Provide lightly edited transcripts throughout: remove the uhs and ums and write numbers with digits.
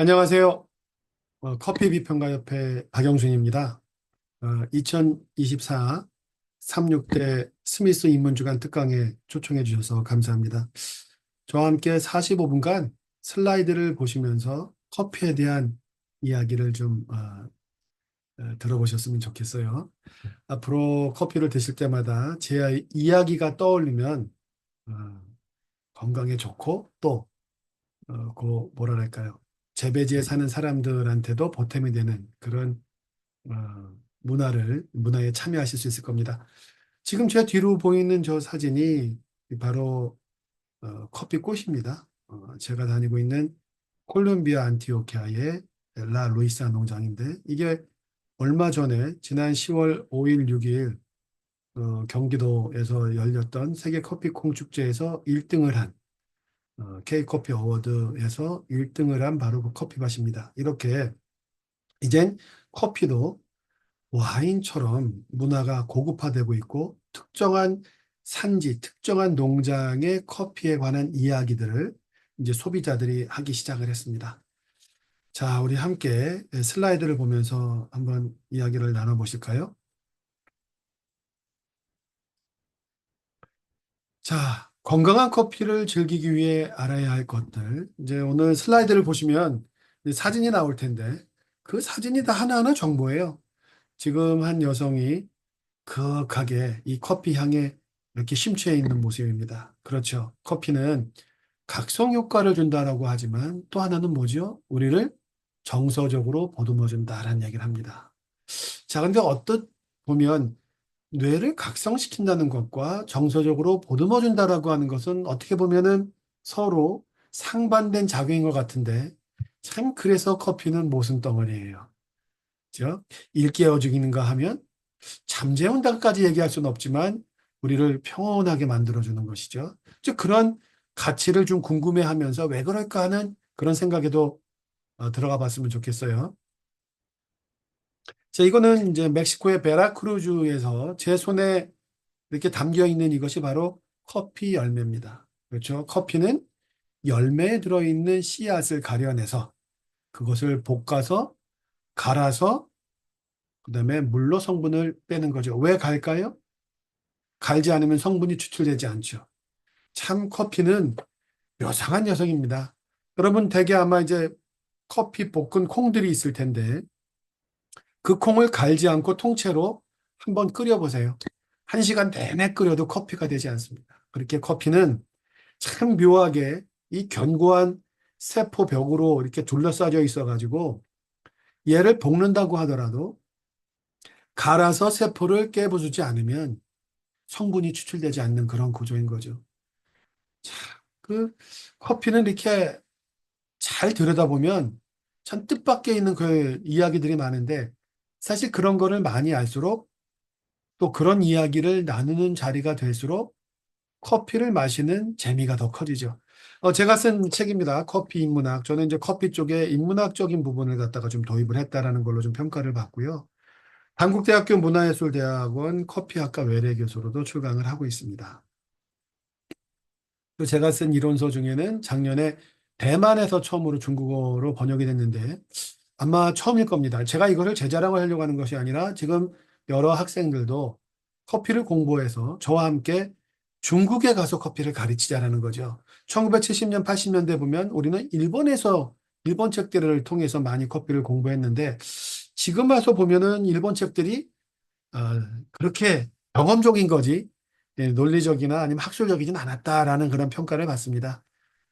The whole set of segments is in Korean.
안녕하세요. 커피 비평가협회 박영준입니다. 2024 36대 스미스 입문주간 특강에 초청해 주셔서 감사합니다. 저와 함께 45분간 슬라이드를 보시면서 커피에 대한 이야기를 좀 들어보셨으면 좋겠어요. 앞으로 커피를 드실 때마다 제 이야기가 떠올리면 어, 건강에 좋고 또 뭐랄까요. 재배지에 사는 사람들한테도 보탬이 되는 그런 문화에 참여하실 수 있을 겁니다. 지금 제 뒤로 보이는 저 사진이 바로 커피 꽃입니다. 제가 다니고 있는 콜롬비아 안티오키아의 라 루이사 농장인데 이게 얼마 전에 지난 10월 5일, 6일 경기도에서 열렸던 세계 커피 콩 축제에서 1등을 한 K커피 어워드에서 1등을 한 바로 그 커피밭입니다. 이렇게 이젠 커피도 와인처럼 문화가 고급화되고 있고 특정한 산지, 특정한 농장의 커피에 관한 이야기들을 이제 소비자들이 하기 시작을 했습니다. 자, 우리 함께 슬라이드를 보면서 한번 이야기를 나눠보실까요? 자, 건강한 커피를 즐기기 위해 알아야 할 것들. 이제 오늘 슬라이드를 보시면 이제 사진이 나올 텐데 그 사진이 다 하나하나 정보예요. 지금 한 여성이 그윽하게 이 커피 향에 이렇게 심취해 있는 모습입니다. 그렇죠. 커피는 각성 효과를 준다라고 하지만 또 하나는 뭐죠? 우리를 정서적으로 보듬어 준다라는 얘기를 합니다. 자, 근데 어떻 보면 뇌를 각성시킨다는 것과 정서적으로 보듬어 준다라고 하는 것은 어떻게 보면은 서로 상반된 작용인 것 같은데 참 그래서 커피는 모순덩어리예요. 그죠? 일깨워 주기는가 하면 잠재운다까지 얘기할 수는 없지만 우리를 평온하게 만들어주는 것이죠. 즉 그런 가치를 좀 궁금해하면서 왜 그럴까 하는 그런 생각에도 들어가 봤으면 좋겠어요. 자, 이거는 이제 멕시코의 베라크루즈에서 제 손에 이렇게 담겨 있는 이것이 바로 커피 열매입니다. 그렇죠? 커피는 열매에 들어있는 씨앗을 가려내서 그것을 볶아서 갈아서 그다음에 물로 성분을 빼는 거죠. 왜 갈까요? 갈지 않으면 성분이 추출되지 않죠. 참 커피는 묘상한 녀석입니다. 여러분 대개 아마 이제 커피 볶은 콩들이 있을 텐데 그 콩을 갈지 않고 통째로 한번 끓여보세요. 1시간 내내 끓여도 커피가 되지 않습니다. 그렇게 커피는 참 묘하게 이 견고한 세포 벽으로 이렇게 둘러싸여 있어가지고 얘를 볶는다고 하더라도 갈아서 세포를 깨부수지 않으면 성분이 추출되지 않는 그런 구조인 거죠. 자, 그 커피는 이렇게 잘 들여다보면 참 뜻밖의 있는 그 이야기들이 많은데 사실 그런 거를 많이 알수록 또 그런 이야기를 나누는 자리가 될수록 커피를 마시는 재미가 더 커지죠. 제가 쓴 책입니다. 커피 인문학. 저는 이제 커피 쪽에 인문학적인 부분을 갖다가 좀 도입을 했다라는 걸로 좀 평가를 받고요. 한국대학교 문화예술대학원 커피학과 외래 교수로도 출강을 하고 있습니다. 또 제가 쓴 이론서 중에는 작년에 대만에서 처음으로 중국어로 번역이 됐는데 아마 처음일 겁니다. 제가 이거를 제 자랑을 하려고 하는 것이 아니라 지금 여러 학생들도 커피를 공부해서 저와 함께 중국에 가서 커피를 가르치자라는 거죠. 1970년, 80년대 보면 우리는 일본에서 일본 책들을 통해서 많이 커피를 공부했는데 지금 와서 보면은 일본 책들이 어, 그렇게 경험적인 거지 논리적이나 아니면 학술적이진 않았다라는 그런 평가를 받습니다.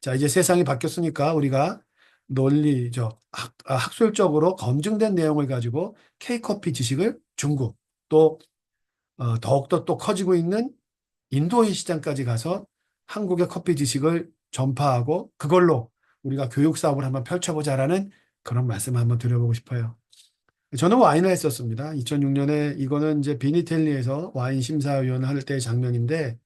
자, 이제 세상이 바뀌었으니까 우리가 학술적으로 검증된 내용을 가지고 K커피 지식을 중국 또 더욱더 또 커지고 있는 인도의 시장까지 가서 한국의 커피 지식을 전파하고 그걸로 우리가 교육 사업을 한번 펼쳐보자라는 그런 말씀을 한번 드려보고 싶어요. 저는 와인을 했었습니다. 2006년에 이거는 이제 비니텔리에서 와인 심사위원을 할 때의 장면인데,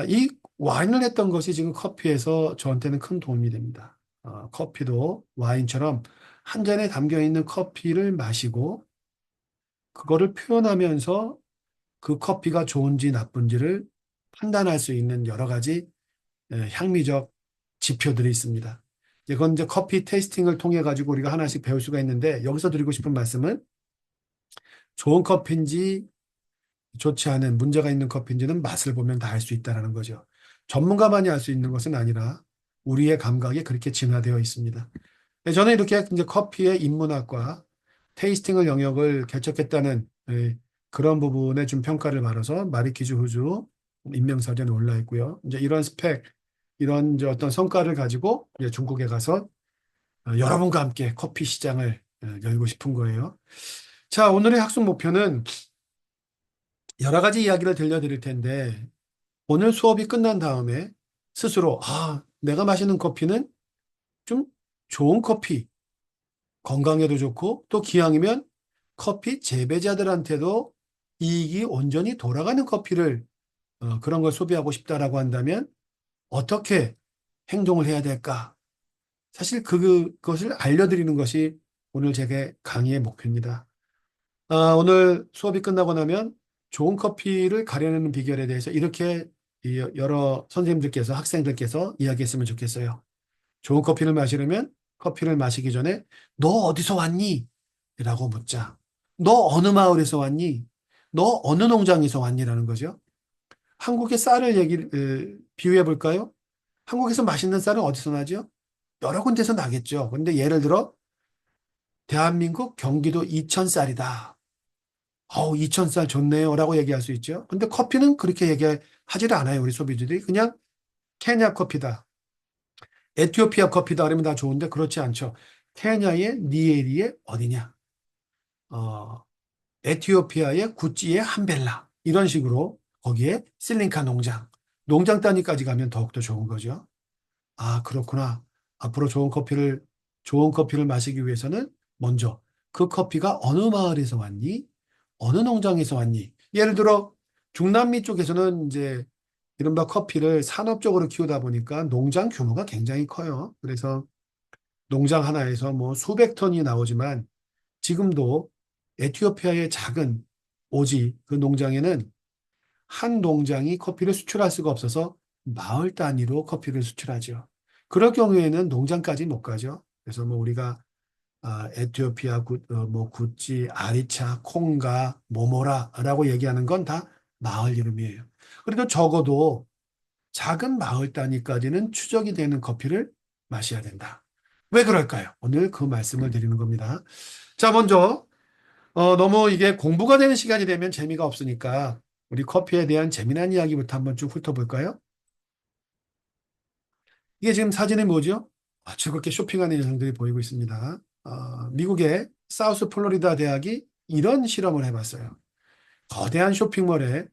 이 와인을 했던 것이 지금 커피에서 저한테는 큰 도움이 됩니다. 커피도 와인처럼 한 잔에 담겨 있는 커피를 마시고, 그거를 표현하면서 그 커피가 좋은지 나쁜지를 판단할 수 있는 여러 가지 향미적 지표들이 있습니다. 이건 이제 커피 테이스팅을 통해 가지고 우리가 하나씩 배울 수가 있는데 여기서 드리고 싶은 말씀은 좋은 커피인지 좋지 않은 문제가 있는 커피인지는 맛을 보면 다 알 수 있다는 거죠. 전문가만이 알 수 있는 것은 아니라 우리의 감각이 그렇게 진화되어 있습니다. 네, 저는 이렇게 이제 커피의 인문학과 테이스팅을 영역을 개척했다는 그런 부분에 좀 평가를 받아서 마리키주 후주 인명사전에 올라 있고요. 이제 이런 스펙, 이런 이제 어떤 성과를 가지고 이제 중국에 가서 여러분과 함께 커피 시장을 열고 싶은 거예요. 자, 오늘의 학습 목표는 여러 가지 이야기를 들려드릴 텐데 오늘 수업이 끝난 다음에 스스로 내가 마시는 커피는 좀 좋은 커피, 건강에도 좋고 또 기왕이면 커피 재배자들한테도 이익이 온전히 돌아가는 커피를 그런 걸 소비하고 싶다라고 한다면 어떻게 행동을 해야 될까? 사실 그것을 알려드리는 것이 오늘 제게 강의의 목표입니다. 오늘 수업이 끝나고 나면 좋은 커피를 가려내는 비결에 대해서 이렇게 여러 선생님들께서 학생들께서 이야기했으면 좋겠어요. 좋은 커피를 마시려면 커피를 마시기 전에 너 어디서 왔니? 라고 묻자. 너 어느 마을에서 왔니? 너 어느 농장에서 왔니? 라는 거죠. 한국의 쌀을 비유해 볼까요? 한국에서 맛있는 쌀은 어디서 나죠? 여러 군데서 나겠죠. 근데 예를 들어 대한민국 경기도 이천 쌀이다. 이천 쌀 좋네요. 라고 얘기할 수 있죠. 근데 커피는 그렇게 얘기하지를 않아요. 우리 소비자들이. 그냥 케냐 커피다. 에티오피아 커피다. 그러면 다 좋은데 그렇지 않죠. 케냐의 니에리에 어디냐? 어, 에티오피아의 구찌의 함벨라. 이런 식으로 거기에 실링카 농장. 농장 단위까지 가면 더욱더 좋은 거죠. 그렇구나. 앞으로 좋은 커피를 마시기 위해서는 먼저 그 커피가 어느 마을에서 왔니? 어느 농장에서 왔니? 예를 들어 중남미 쪽에서는 이제 이른바 커피를 산업적으로 키우다 보니까 농장 규모가 굉장히 커요. 그래서 농장 하나에서 뭐 수백 톤이 나오지만 지금도 에티오피아의 작은 오지 그 농장에는 한 농장이 커피를 수출할 수가 없어서 마을 단위로 커피를 수출하죠. 그럴 경우에는 농장까지 못 가죠. 그래서 뭐 우리가 에티오피아 뭐 구찌, 아리차, 콩가, 모모라라고 얘기하는 건 다 마을 이름이에요. 그래도 적어도 작은 마을 단위까지는 추적이 되는 커피를 마셔야 된다. 왜 그럴까요? 오늘 그 말씀을 드리는 겁니다. 자, 먼저 너무 이게 공부가 되는 시간이 되면 재미가 없으니까 우리 커피에 대한 재미난 이야기부터 한번 쭉 훑어볼까요? 이게 지금 사진이 뭐죠? 즐겁게 쇼핑하는 여성들이 보이고 있습니다. 미국의 사우스 플로리다 대학이 이런 실험을 해봤어요. 거대한 쇼핑몰에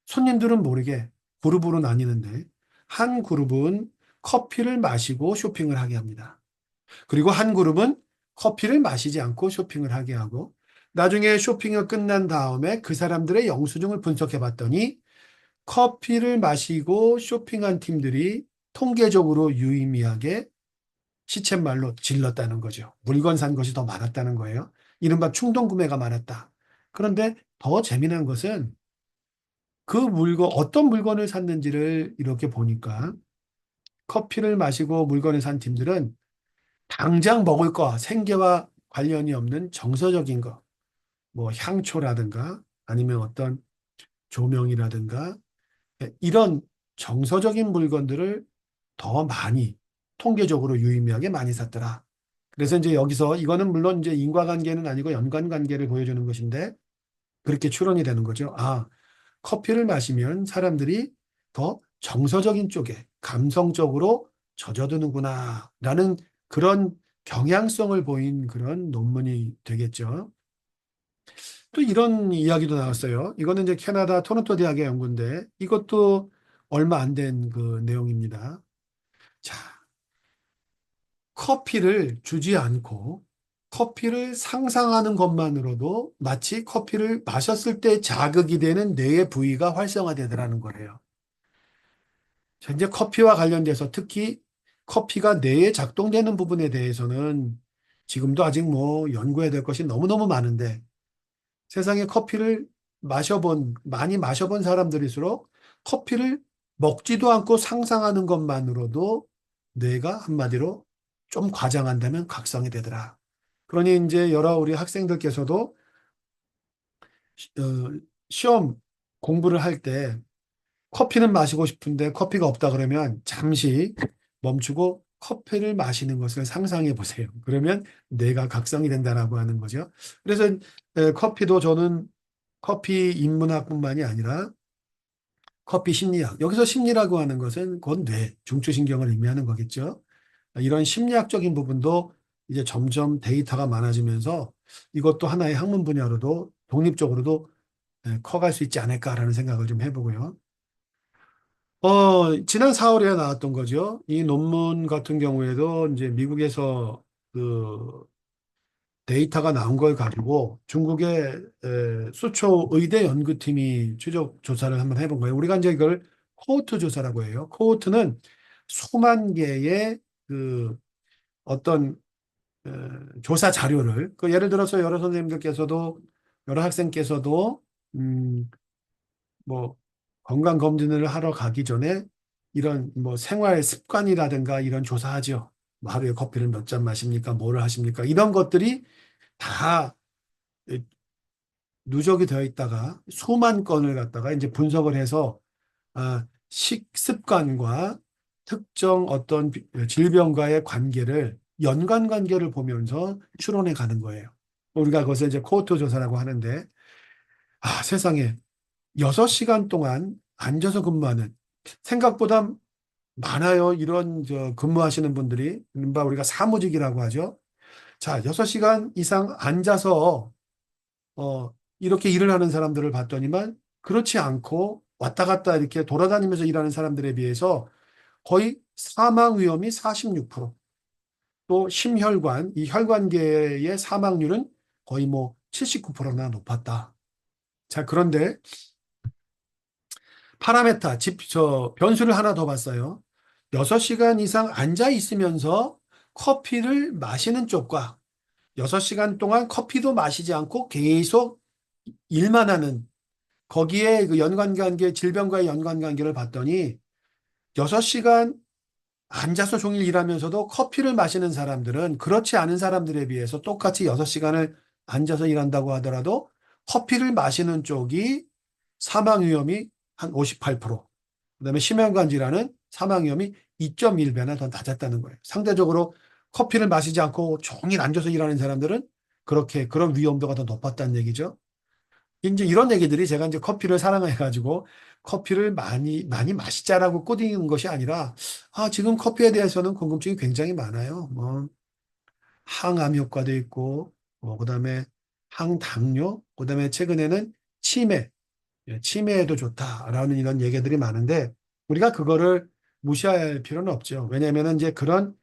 손님들은 모르게 그룹으로 나뉘는데 한 그룹은 커피를 마시고 쇼핑을 하게 합니다. 그리고 한 그룹은 커피를 마시지 않고 쇼핑을 하게 하고 나중에 쇼핑이 끝난 다음에 그 사람들의 영수증을 분석해 봤더니 커피를 마시고 쇼핑한 팀들이 통계적으로 유의미하게 시쳇말로 질렀다는 거죠. 물건 산 것이 더 많았다는 거예요. 이른바 충동 구매가 많았다. 그런데 더 재미난 것은 어떤 물건을 샀는지를 이렇게 보니까 커피를 마시고 물건을 산 팀들은 당장 먹을 거, 생계와 관련이 없는 정서적인 거, 뭐 향초라든가 아니면 어떤 조명이라든가 이런 정서적인 물건들을 더 많이 통계적으로 유의미하게 많이 샀더라. 그래서 이제 여기서 이거는 물론 이제 인과관계는 아니고 연관관계를 보여주는 것인데 그렇게 추론이 되는 거죠. 커피를 마시면 사람들이 더 정서적인 쪽에 감성적으로 젖어드는구나 라는 그런 경향성을 보인 그런 논문이 되겠죠. 또 이런 이야기도 나왔어요. 이거는 이제 캐나다 토론토 대학의 연구인데 이것도 얼마 안 된 그 내용입니다. 자, 커피를 주지 않고 커피를 상상하는 것만으로도 마치 커피를 마셨을 때 자극이 되는 뇌의 부위가 활성화되더라는 거예요. 현재 커피와 관련돼서 특히 커피가 뇌에 작동되는 부분에 대해서는 지금도 아직 뭐 연구해야 될 것이 너무너무 많은데 세상에 커피를 많이 마셔본 사람들일수록 커피를 먹지도 않고 상상하는 것만으로도 뇌가 한마디로 좀 과장한다면 각성이 되더라. 그러니 이제 여러 우리 학생들께서도 어, 시험 공부를 할 때 커피는 마시고 싶은데 커피가 없다 그러면 잠시 멈추고 커피를 마시는 것을 상상해 보세요. 그러면 뇌가 각성이 된다라고 하는 거죠. 그래서 커피도 저는 커피 인문학뿐만이 아니라 커피 심리학. 여기서 심리라고 하는 것은 곧 뇌, 중추신경을 의미하는 거겠죠. 이런 심리학적인 부분도 이제 점점 데이터가 많아지면서 이것도 하나의 학문 분야로도 독립적으로도 커갈 수 있지 않을까라는 생각을 좀 해보고요. 지난 4월에 나왔던 거죠. 이 논문 같은 경우에도 이제 미국에서 그 데이터가 나온 걸 가지고 중국의 수초 의대 연구팀이 추적 조사를 한번 해본 거예요. 우리가 이제 이걸 코호트 조사라고 해요. 코호트는 수만 개의 그 어떤 조사 자료를 그 예를 들어서 여러 선생님들께서도 여러 학생께서도 음, 뭐 건강 검진을 하러 가기 전에 이런 뭐 생활 습관이라든가 이런 조사하죠. 뭐 하루에 커피를 몇 잔 마십니까? 뭐를 하십니까? 이런 것들이 다 누적이 되어 있다가 수만 건을 갖다가 이제 분석을 해서 식습관과 특정 어떤 질병과의 관계를 연관관계를 보면서 추론해 가는 거예요. 우리가 그것을 이제 코호트 조사라고 하는데 세상에 6시간 동안 앉아서 근무하는 생각보다 많아요. 이런 근무하시는 분들이 이른바 우리가 사무직이라고 하죠. 자, 6시간 이상 앉아서 이렇게 일을 하는 사람들을 봤더니만 그렇지 않고 왔다 갔다 이렇게 돌아다니면서 일하는 사람들에 비해서 거의 사망 위험이 46%, 또 심혈관, 이 혈관계의 사망률은 거의 뭐 79%나 높았다. 자, 그런데 파라메타, 변수를 하나 더 봤어요. 6시간 이상 앉아 있으면서 커피를 마시는 쪽과 6시간 동안 커피도 마시지 않고 계속 일만 하는 거기에 그 연관관계, 질병과의 연관관계를 봤더니 6시간 앉아서 종일 일하면서도 커피를 마시는 사람들은 그렇지 않은 사람들에 비해서 똑같이 6시간을 앉아서 일한다고 하더라도 커피를 마시는 쪽이 사망 위험이 한 58%, 그다음에 심혈관 질환은 사망 위험이 2.1배나 더 낮았다는 거예요. 상대적으로 커피를 마시지 않고 종일 앉아서 일하는 사람들은 그렇게 그런 위험도가 더 높았다는 얘기죠. 이제 이런 얘기들이 제가 이제 커피를 사랑해가지고 커피를 많이 많이 마시자라고 꼬드기는 것이 아니라 지금 커피에 대해서는 궁금증이 굉장히 많아요. 뭐 항암 효과도 있고 그다음에 항당뇨, 그다음에 최근에는 치매, 치매에도 좋다라는 이런 얘기들이 많은데 우리가 그거를 무시할 필요는 없죠. 왜냐하면 이제 그런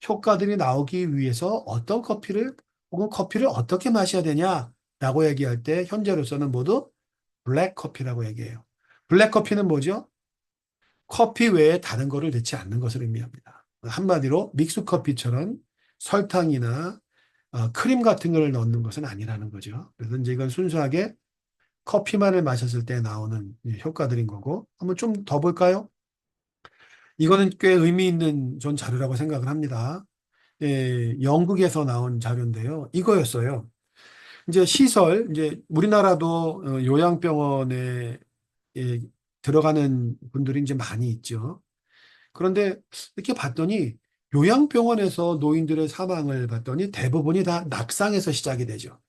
효과들이 나오기 위해서 어떤 커피를 혹은 커피를 어떻게 마셔야 되냐라고 얘기할 때 현재로서는 모두 블랙 커피라고 얘기해요. 블랙 커피는 뭐죠? 커피 외에 다른 거를 넣지 않는 것을 의미합니다. 한마디로 믹스 커피처럼 설탕이나 크림 같은 걸 넣는 것은 아니라는 거죠. 그래서 이제 이건 순수하게 커피만을 마셨을 때 나오는 효과들인 거고, 한번 좀 더 볼까요? 이거는 꽤 의미 있는 전 자료라고 생각을 합니다. 영국에서 나온 자료인데요. 이거였어요. 이제 시설, 이제 우리나라도 요양병원에 예, 들어가는 분들이 이제 많이 있죠. 그런데 이렇게 봤더니 요양병원에서 노인들의 사망을 봤더니 대부분이 다 낙상에서 시작이 되죠.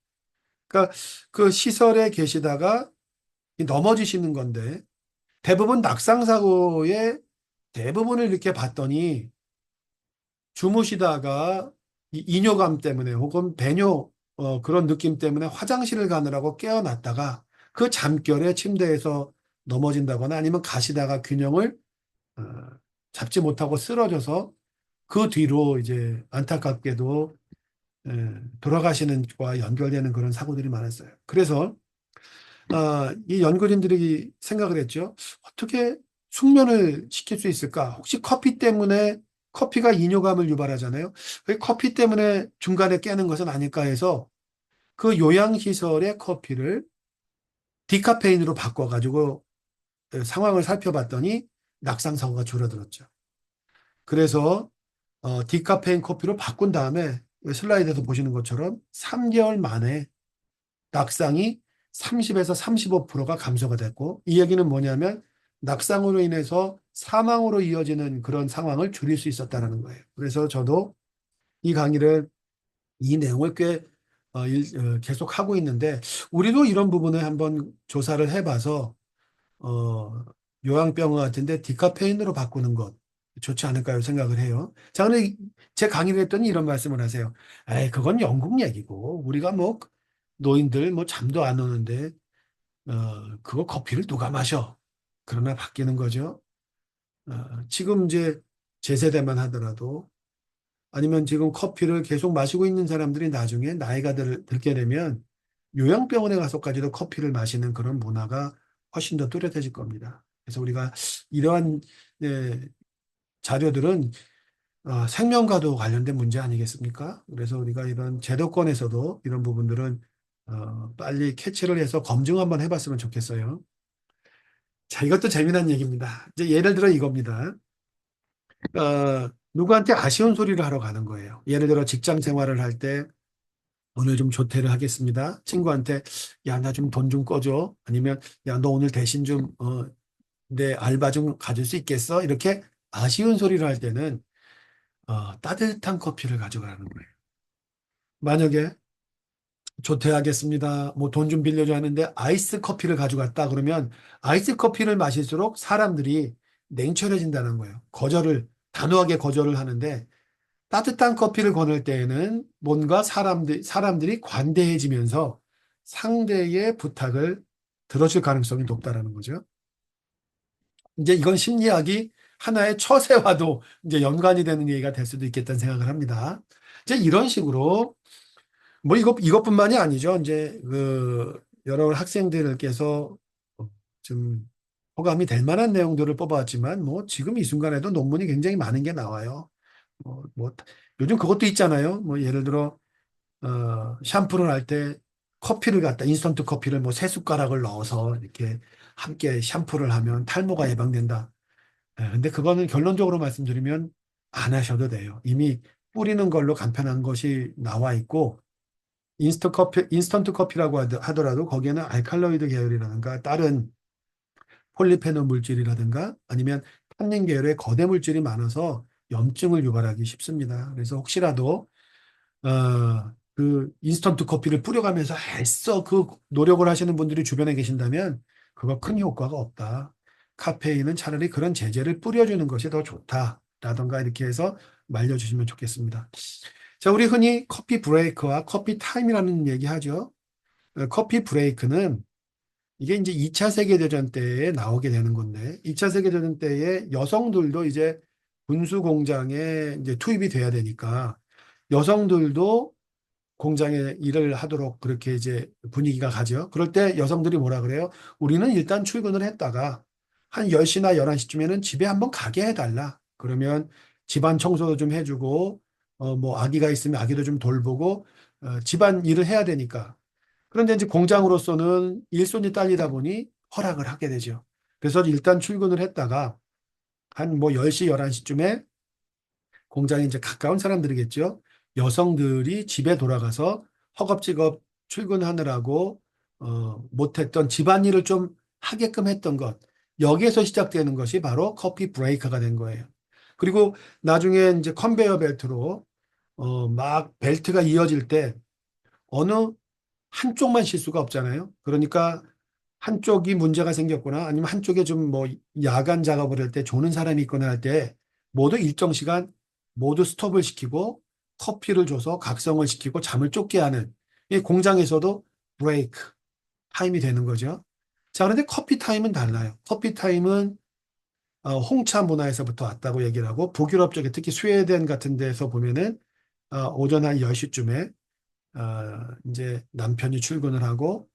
그러니까 그 시설에 계시다가 넘어지시는 건데 대부분 낙상 사고의 대부분을 이렇게 봤더니 주무시다가 이 이뇨감 때문에 혹은 배뇨 그런 느낌 때문에 화장실을 가느라고 깨어났다가 그 잠결에 침대에서 넘어진다거나 아니면 가시다가 균형을 어, 잡지 못하고 쓰러져서 그 뒤로 이제 안타깝게도 돌아가시는 과 연결되는 그런 사고들이 많았어요. 그래서 이 연구진들이 생각을 했죠. 어떻게 숙면을 시킬 수 있을까? 혹시 커피 때문에 커피가 이뇨감을 유발하잖아요. 왜 커피 때문에 중간에 깨는 것은 아닐까 해서 그 요양시설의 커피를 디카페인으로 바꿔가지고 상황을 살펴봤더니 낙상 사고가 줄어들었죠. 그래서 디카페인 커피로 바꾼 다음에 슬라이드에서 보시는 것처럼 3개월 만에 낙상이 30에서 35%가 감소가 됐고, 이 얘기는 뭐냐면 낙상으로 인해서 사망으로 이어지는 그런 상황을 줄일 수 있었다는 거예요. 그래서 저도 이 강의를 이 내용을 꽤 계속 하고 있는데, 우리도 이런 부분을 한번 조사를 해봐서 요양병원 같은데 디카페인으로 바꾸는 것 좋지 않을까요? 생각을 해요. 자, 근데 제 강의를 했더니 이런 말씀을 하세요. 에이, 그건 영국 얘기고 우리가 뭐 노인들 뭐 잠도 안 오는데 그거 커피를 누가 마셔? 그러나 바뀌는 거죠. 지금 이제 제 세대만 하더라도 아니면 지금 커피를 계속 마시고 있는 사람들이 나중에 나이가 들게 되면 요양병원에 가서까지도 커피를 마시는 그런 문화가 훨씬 더 뚜렷해질 겁니다. 그래서 우리가 이러한 예, 자료들은 생명과도 관련된 문제 아니겠습니까? 그래서 우리가 이런 제도권에서도 이런 부분들은 빨리 캐치를 해서 검증 한번 해봤으면 좋겠어요. 자, 이것도 재미난 얘기입니다. 이제 예를 들어 이겁니다. 누구한테 아쉬운 소리를 하러 가는 거예요. 예를 들어 직장 생활을 할 때 오늘 좀 조퇴를 하겠습니다. 친구한테 야, 나 좀 돈 좀 꺼줘. 아니면 야, 너 오늘 대신 좀 내 알바 좀 가질 수 있겠어? 이렇게 아쉬운 소리를 할 때는 따뜻한 커피를 가져가는 거예요. 만약에 조퇴하겠습니다. 뭐 돈 좀 빌려줘 하는데 아이스 커피를 가져갔다 그러면 아이스 커피를 마실수록 사람들이 냉철해진다는 거예요. 단호하게 거절을 하는데 따뜻한 커피를 권할 때에는 뭔가 사람들이 관대해지면서 상대의 부탁을 들어줄 가능성이 높다라는 거죠. 이제 이건 심리학이 하나의 처세와도 이제 연관이 되는 얘기가 될 수도 있겠다는 생각을 합니다. 이제 이런 식으로 뭐 이것뿐만이 아니죠. 이제 여러 학생들께서 좀 호감이 될 만한 내용들을 뽑아왔지만 뭐 지금 이 순간에도 논문이 굉장히 많은 게 나와요. 뭐 요즘 그것도 있잖아요. 뭐 예를 들어 샴푸를 할 때 커피를 갖다 인스턴트 커피를 뭐 세 숟가락을 넣어서 이렇게 함께 샴푸를 하면 탈모가 예방된다. 근데 그거는 결론적으로 말씀드리면 안 하셔도 돼요. 이미 뿌리는 걸로 간편한 것이 나와 있고 인스턴트 커피라고 하더라도 거기에는 알칼로이드 계열이라든가 다른 폴리페놀 물질이라든가 아니면 탄닌 계열의 거대 물질이 많아서 염증을 유발하기 쉽습니다. 그래서 혹시라도 그 인스턴트 커피를 뿌려가면서 애써 그 노력을 하시는 분들이 주변에 계신다면 그거 큰 효과가 없다. 카페인은 차라리 그런 제제를 뿌려주는 것이 더 좋다라던가 이렇게 해서 말려주시면 좋겠습니다. 자, 우리 흔히 커피 브레이크와 커피 타임이라는 얘기 하죠. 커피 브레이크는 이게 이제 2차 세계대전 때에 나오게 되는 건데, 2차 세계대전 때에 여성들도 이제 군수 공장에 이제 투입이 돼야 되니까, 여성들도 공장에 일을 하도록 그렇게 이제 분위기가 가죠. 그럴 때 여성들이 뭐라 그래요? 우리는 일단 출근을 했다가 한 10시나 11시쯤에는 집에 한번 가게 해달라. 그러면 집안 청소도 좀 해주고, 뭐 아기가 있으면 아기도 좀 돌보고, 집안 일을 해야 되니까. 그런데 이제 공장으로서는 일손이 딸리다 보니 허락을 하게 되죠. 그래서 일단 출근을 했다가 한 뭐 10시, 11시쯤에 공장에 이제 가까운 사람들이겠죠. 여성들이 집에 돌아가서 허겁지겁 출근하느라고 못했던 집안일을 좀 하게끔 했던 것. 여기에서 시작되는 것이 바로 커피 브레이크가 된 거예요. 그리고 나중에 이제 컨베이어 벨트로 막 벨트가 이어질 때 어느 한쪽만 실수가 없잖아요. 그러니까 한쪽이 문제가 생겼거나 아니면 한쪽에 좀 뭐 야간 작업을 할 때 조는 사람이 있거나 할 때 모두 일정 시간 모두 스톱을 시키고 커피를 줘서 각성을 시키고 잠을 쫓게 하는 이 공장에서도 브레이크 타임이 되는 거죠. 자, 그런데 커피 타임은 달라요. 커피 타임은 홍차 문화에서부터 왔다고 얘기를 하고 북유럽 쪽에 특히 스웨덴 같은 데서 보면은 오전 한 10시쯤에 이제 남편이 출근을 하고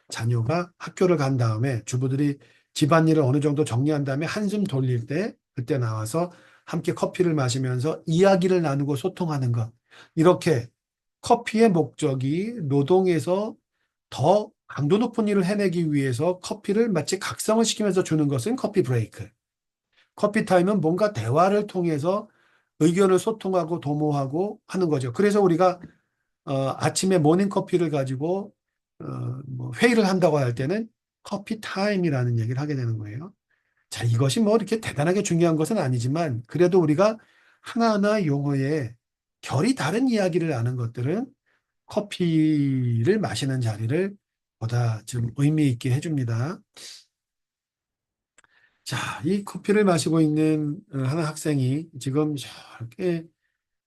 자녀가 학교를 간 다음에 주부들이 집안일을 어느 정도 정리한 다음에 한숨 돌릴 때 그때 나와서 함께 커피를 마시면서 이야기를 나누고 소통하는 것. 이렇게 커피의 목적이 노동에서 더 강도 높은 일을 해내기 위해서 커피를 마치 각성을 시키면서 주는 것은 커피 브레이크. 커피 타임은 뭔가 대화를 통해서 의견을 소통하고 도모하고 하는 거죠. 그래서 우리가 아침에 모닝커피를 가지고 뭐 회의를 한다고 할 때는 커피 타임이라는 얘기를 하게 되는 거예요. 자, 이것이 뭐 이렇게 대단하게 중요한 것은 아니지만 그래도 우리가 하나하나 용어에 결이 다른 이야기를 아는 것들은 커피를 마시는 자리를 보다 좀 의미 있게 해줍니다. 자, 이 커피를 마시고 있는 한 학생이 지금 저렇게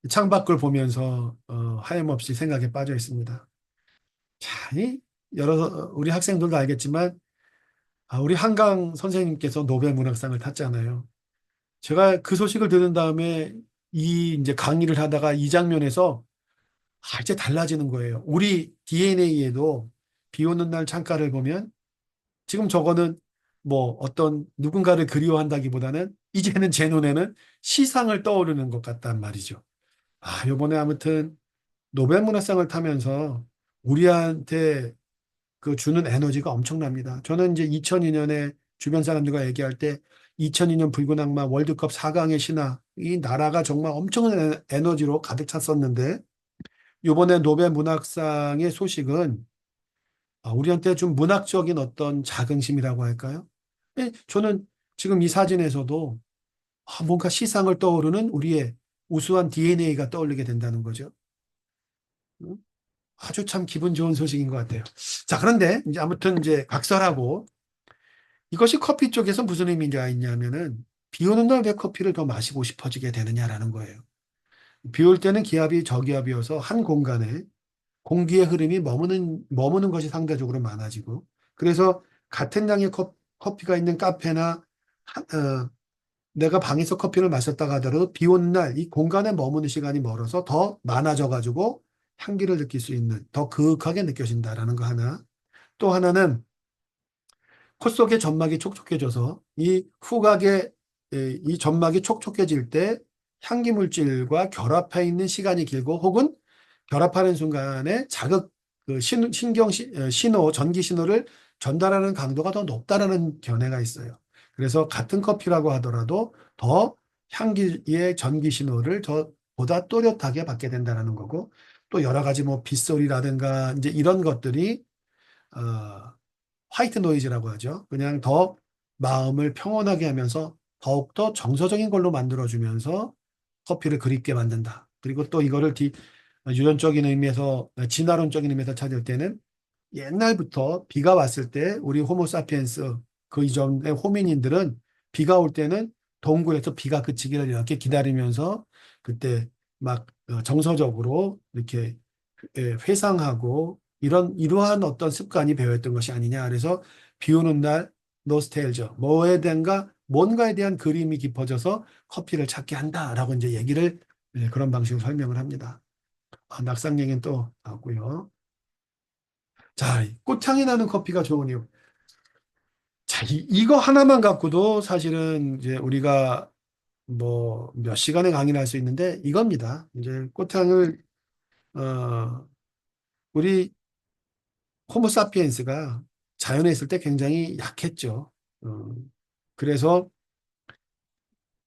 창밖을 보면서 하염없이 생각에 빠져 있습니다. 자, 이 여러 우리 학생들도 알겠지만 우리 한강 선생님께서 노벨 문학상을 탔잖아요. 제가 그 소식을 들은 다음에 이 이제 강의를 하다가 이 장면에서 이제 달라지는 거예요. 우리 DNA에도 비 오는 날 창가를 보면 지금 저거는 뭐 어떤 누군가를 그리워한다기보다는 이제는 제 눈에는 시상을 떠오르는 것 같단 말이죠. 요번에 아무튼 노벨 문학상을 타면서 우리한테 그 주는 에너지가 엄청납니다. 저는 이제 2002년에 주변 사람들과 얘기할 때 2002년 붉은 악마 월드컵 4강의 신화 이 나라가 정말 엄청난 에너지로 가득 찼었는데 이번에 노벨 문학상의 소식은 우리한테 좀 문학적인 어떤 자긍심이라고 할까요? 저는 지금 이 사진에서도 뭔가 시상을 떠오르는 우리의 우수한 DNA가 떠올리게 된다는 거죠. 음, 아주 참 기분 좋은 소식인 것 같아요. 자, 그런데 이제 아무튼 이제 각설하고 이것이 커피 쪽에서 무슨 의미가 있냐면은 비 오는 날 왜 커피를 더 마시고 싶어지게 되느냐라는 거예요. 비 올 때는 기압이 저기압이어서 한 공간에 공기의 흐름이 머무는 것이 상대적으로 많아지고 그래서 같은 양의 커피가 있는 카페나 내가 방에서 커피를 마셨다가 하더라도 비 오는 날 이 공간에 머무는 시간이 멀어서 더 많아져 가지고 향기를 느낄 수 있는 더 그윽하게 느껴진다라는 거 하나. 또 하나는 코 속의 점막이 촉촉해져서 이 후각의 이 점막이 촉촉해질 때 향기 물질과 결합해 있는 시간이 길고 혹은 결합하는 순간에 자극 그 신경 신호 전기 신호를 전달하는 강도가 더 높다라는 견해가 있어요. 그래서 같은 커피라고 하더라도 더 향기의 전기 신호를 더 보다 또렷하게 받게 된다는 거고 또 여러 가지 뭐 빗소리라든가 이제 이런 것들이 어, 화이트 노이즈라고 하죠. 그냥 더 마음을 평온하게 하면서 더욱더 정서적인 걸로 만들어주면서 커피를 그립게 만든다. 그리고 또 이거를 유전적인 의미에서, 진화론적인 의미에서 찾을 때는 옛날부터 비가 왔을 때 우리 호모사피엔스 그 이전의 호민인들은 비가 올 때는 동굴에서 비가 그치기를 이렇게 기다리면서 그때 막 정서적으로 이렇게 회상하고 이러한 어떤 습관이 배어있던 것이 아니냐. 그래서 비 오는 날 노스텔저 뭐에 대한가 뭔가에 대한 그림이 깊어져서 커피를 찾게 한다라고 이제 얘기를 그런 방식으로 설명을 합니다. 낙상 얘기는 또 나왔고요. 자, 꽃향이 나는 커피가 좋은 이유. 자, 이거 하나만 갖고도 사실은 이제 우리가 뭐 몇 시간의 강의를 할 수 있는데 이겁니다. 이제 꽃향을 우리 호모사피엔스가 자연에 있을 때 굉장히 약했죠. 어, 그래서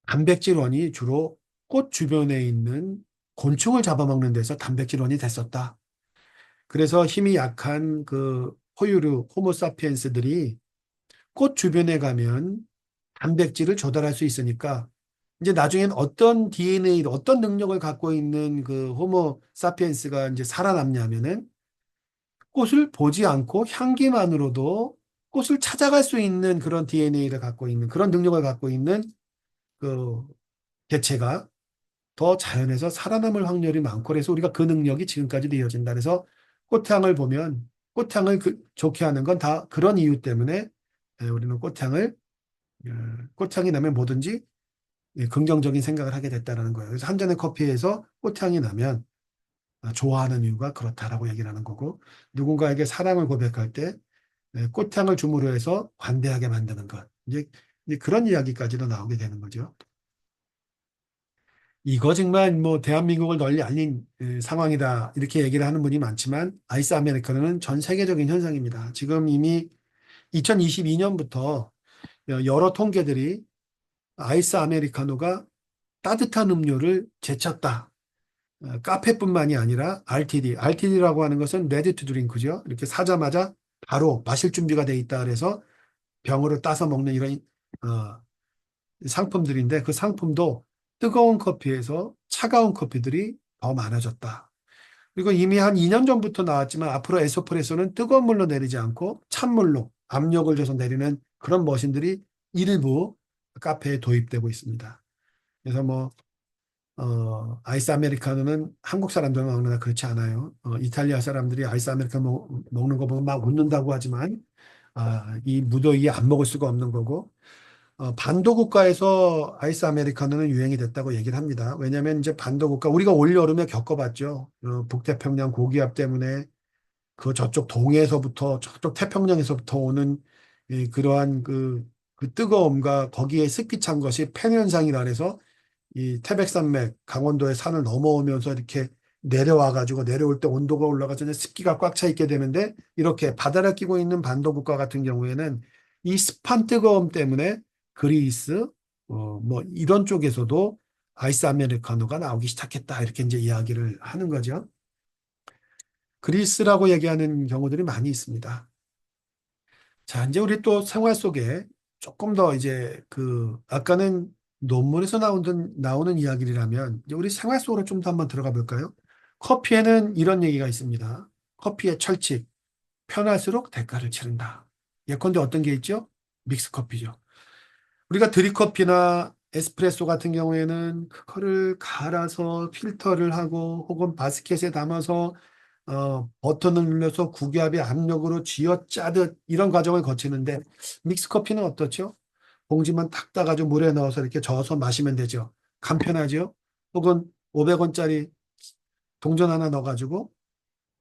단백질원이 주로 꽃 주변에 있는 곤충을 잡아먹는 데서 단백질원이 됐었다. 그래서 힘이 약한 그 포유류 호모사피엔스들이 꽃 주변에 가면 단백질을 조달할 수 있으니까 이제 나중엔 어떤 DNA, 어떤 능력을 갖고 있는 그 호모 사피엔스가 이제 살아남냐면은 꽃을 보지 않고 향기만으로도 꽃을 찾아갈 수 있는 그런 DNA를 갖고 있는 그런 능력을 갖고 있는 그 개체가 더 자연에서 살아남을 확률이 많고 그래서 우리가 그 능력이 지금까지도 이어진다. 그래서 꽃향을 보면 꽃향을 좋게 하는 건 다 그런 이유 때문에 우리는 꽃향이 나면 뭐든지 긍정적인 생각을 하게 됐다는 거예요. 그래서 한 잔의 커피에서 꽃향이 나면 좋아하는 이유가 그렇다라고 얘기를 하는 거고 누군가에게 사랑을 고백할 때 꽃향을 줌으로 해서 관대하게 만드는 것. 이제 그런 이야기까지도 나오게 되는 거죠. 이거 정말 뭐 대한민국을 널리 알린 상황이다. 이렇게 얘기를 하는 분이 많지만 아이스 아메리카노는 전 세계적인 현상입니다. 지금 이미 2022년부터 여러 통계들이 아이스 아메리카노가 따뜻한 음료를 제쳤다. 카페뿐만이 아니라 RTD라고 하는 것은 레디 투 드링크죠. 이렇게 사자마자 바로 마실 준비가 돼 있다 그래서 병으로 따서 먹는 이런 어, 상품들인데 그 상품도 뜨거운 커피에서 차가운 커피들이 더 많아졌다. 그리고 이미 한 2년 전부터 나왔지만 앞으로 에스프레소는 뜨거운 물로 내리지 않고 찬물로 압력을 줘서 내리는 그런 머신들이 일부 카페에 도입되고 있습니다. 그래서 아이스 아메리카노는 한국 사람들은 먹느나 그렇지 않아요. 이탈리아 사람들이 아이스 아메리카노 먹는 거 보면 막 웃는다고 하지만, 이 무더위에 안 먹을 수가 없는 거고, 반도 국가에서 아이스 아메리카노는 유행이 됐다고 얘기를 합니다. 왜냐하면 이제 반도 국가, 우리가 올여름에 겪어봤죠. 북태평양 고기압 때문에 그 저쪽 동해에서부터 저쪽 태평양에서부터 오는 그러한 그 뜨거움과 거기에 습기 찬 것이 팬 현상이라 해서 이 태백산맥 강원도의 산을 넘어오면서 이렇게 내려와 가지고 내려올 때 온도가 올라가서 이제 습기가 꽉 차 있게 되는데 이렇게 바다를 끼고 있는 반도 국가 같은 경우에는 이 습한 뜨거움 때문에 그리스 뭐 이런 쪽에서도 아이스 아메리카노가 나오기 시작했다 이렇게 이제 이야기를 하는 거죠. 그리스라고 얘기하는 경우들이 많이 있습니다. 자, 이제 우리 또 생활 속에 조금 더 이제 아까는 논문에서 나오는 이야기라면 이제 우리 생활 속으로 좀 더 한번 들어가 볼까요? 커피에는 이런 얘기가 있습니다. 커피의 철칙, 편할수록 대가를 치른다. 예컨대 어떤 게 있죠? 믹스 커피죠. 우리가 드립커피나 에스프레소 같은 경우에는 그거를 갈아서 필터를 하고 혹은 바스켓에 담아서 버튼을 눌러서 구기압의 압력으로 쥐어짜듯 이런 과정을 거치는데 믹스 커피는 어떻죠? 봉지만 탁 따가지고 물에 넣어서 이렇게 저어서 마시면 되죠. 간편하죠? 혹은 500원짜리 동전 하나 넣어가지고